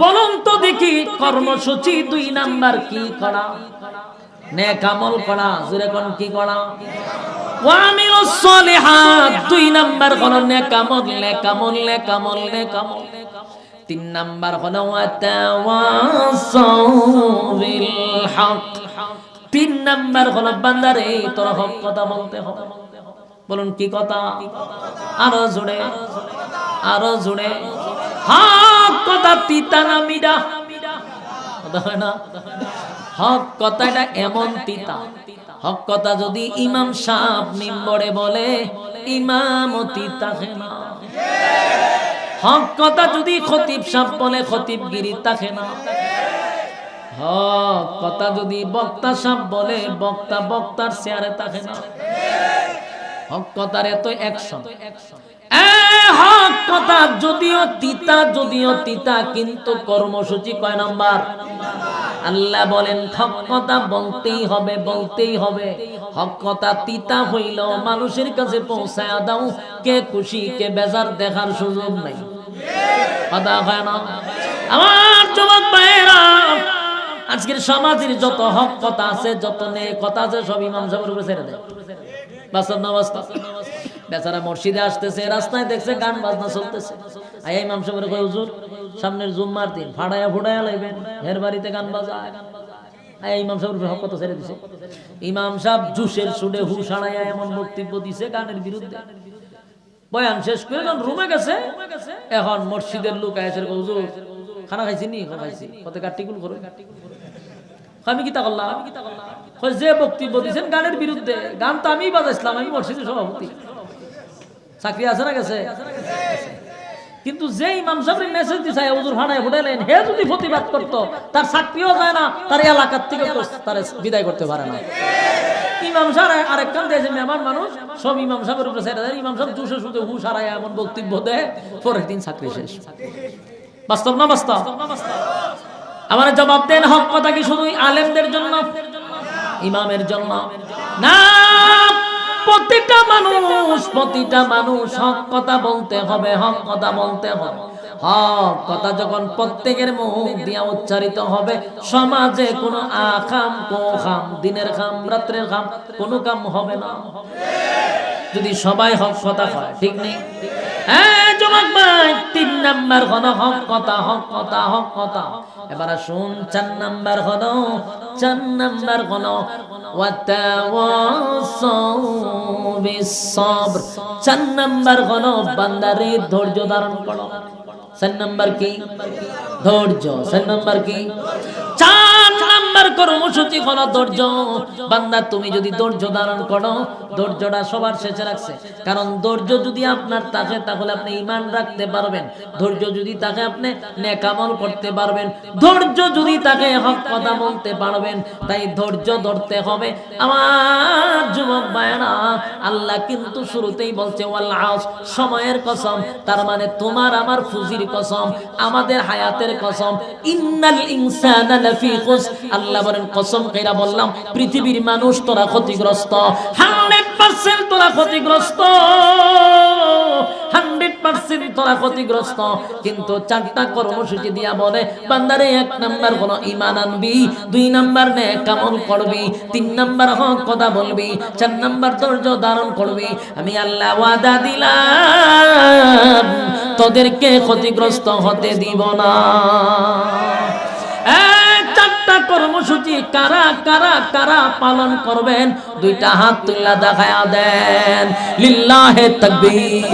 বলুন তো দেখি, কর্মসূচি 2 নাম্বার কি করা? নেক আমল করা। জোরে কোন কি করা? ওয়ামিলুস সলিহাত। 2 নাম্বার হলো নেক আমল, নেক আমল, নেক আমল, নেক আমল। 3 নাম্বার হলো ওয়াতাওয়াসাউ বিল হক। 3 নাম্বার হলো বান্দারে তোর হক কথা বলতে হবে। বলুন কি কথা? আরো জোরে, আরো জোরে। হক কথা তিতা না মিডা? কথা হয় না? হক কথাটা এমন তিতা, হক কথা যদি ইমাম সাহেব মিম্বরে বলে ইমামতি থাকে না। হক কথা যদি খতিব সাহেব বলে খতিবগিরি থাকে না। হক কথা যদি বক্তা সাহেব বলে বক্তা বক্তার চেয়ারে থাকে না। হক কথার এত অ্যাকশন। হক কথা যদিও তিতা কিন্তু কর্মসূচি কয় নাম্বার? আল্লাহ বলেন হক কথা বলতেই হবে, বলতেই হবে। হক কথা তিতা হইলেও মানুষের কাছে পৌঁছায় দাও, কে খুশি কে বেজার দেখার সুযোগ নাই। কথা হয় না? আমার যুবক ভাইয়েরা, আজকের সমাজের যত হক কথা আছে, যত নেক কথা আছে, সব ইমাম সাহেবের উপরে ছেড়ে দেয়। বাস্তব না বাস্তব? বেচারা মসজিদে আসতেছে, রাস্তায় দেখছে গান বাজনা চলতেছে, আয় ইমাম সাহেবের কয় হুজুর সামনের জুম্মার দিন ফাড়ায়া ফুড়ায়া লাইবেন, হের বাড়িতে গান বাজায়। আয় ইমাম সাহেবের হক কথা ছেড়ে দিছে। ইমাম সাহেব জুসের সুডে হুশ হারায়া এমন বক্তব্য দিছে গানের বিরুদ্ধে। বয়ান শেষ করে যখন রুমে গেছে, এখন মসজিদের লোক আয়েছে, হুজুর খানা খাইছি নি? খাইছি। কত কাটিকুল করে আমি কি তা করলাম? যে বক্তব্য দিচ্ছেন গানের বিরুদ্ধে, গান তো আমি বাজাইছিলাম, আমি মসজিদের সভাপতি, চাকরি আছে না গেছে? কিন্তু যে ইমাম সাহেবের মেসেজ দিছে হুজুর ফাড়ায় ফুটাইলেন, হে যদি প্রতিবাদ করতো, তার চাকরিও যায় না, তার এলাকার থেকে তার বিদায় করতে পারে না। ইমাম সাহেব আরেক কান দিয়েছে মেহমান মানুষ, সব ইমাম সাহেবের উপরে ছেড়ে দেয়। ইমাম সাহেব জুসে সুদে হুশ হারায় এমন বক্তব্য দেয়, পরের দিন চাকরি শেষ। বাস্তব না বাস্তব? আমার জবাব দেন, হক কথা কি শুধু আলেমদের জন্য, ইমামের জন্য না? প্রতিটা মানুষ হক কথা বলতে হবে, হক কথা বলতে হবে। হক কথা যখন প্রত্যেকের মুখ দিয়া উচ্চারিত হবে, সমাজে কোনো আকাম কোখাম, দিনের কাম রাত্রের কাম কোনো কাম হবে না, যদি সবাই হক কথা হয়। ঠিক নেই? হ্যাঁ যুবক ভাই, 3 নাম্বার হলো হক কথা, হক কথা, হক কথা। এবার শুন 4 নাম্বার হলো ওয়াতাওয়াসাউ বিস-সাবর। 4 নাম্বার হলো বান্দারে ধৈর্য ধারণ করো। 4 নাম্বার কি? ধৈর্য। 4 নাম্বার কি? 4 নাম্বার কর্মসূচি হলো ধৈর্য। বান্দা তুমি যদি ধৈর্য ধারণ করো, ধৈর্যটা সবার শেষে রাখছে, কারণ ধৈর্য যদি আপনার থাকে তাহলে আপনি ঈমান রাখতে পারবেন, ধৈর্য যদি থাকে আপনি নেক আমল করতে পারবেন, ধৈর্য যদি থাকে হক কথা বলতে পারবেন। তাই ধৈর্য ধরতে হবে। আমার যুবক ভাইরা, আল্লাহ কিন্তু শুরুতেই বলছে ওয়াল আসর, সময়ের কসম, তার মানে তোমার আমার ফুজির কসম, আমাদের হায়াতের কসম। ইন্নাল ইনসানা লাফি খুসর, আল্লাহ আল্লাহ বলেন কসম কইরা বললাম পৃথিবীর মানুষ তোরা ক্ষতিগ্রস্ত 100% তোরা ক্ষতিগ্রস্ত 100% তোরা ক্ষতিগ্রস্ত কিন্তু চারটা কর্মসূচি দিয়া বলে বান্দারে 1 নাম্বার হলো ঈমান আনবি 2 নাম্বার নেক আমল করবি 3 নাম্বার হক কথা বলবি 4 নাম্বার ধৈর্য ধারণ করবি আমি আল্লাহ ওয়াদা দিলাম তোদেরকে ক্ষতিগ্রস্ত হতে দিব না চারটা কর্মসূচি কারা কারা কারা পালন করবেন দুইটা হাত তুলে দেখায়া দেন লিল্লাহে তাকবীর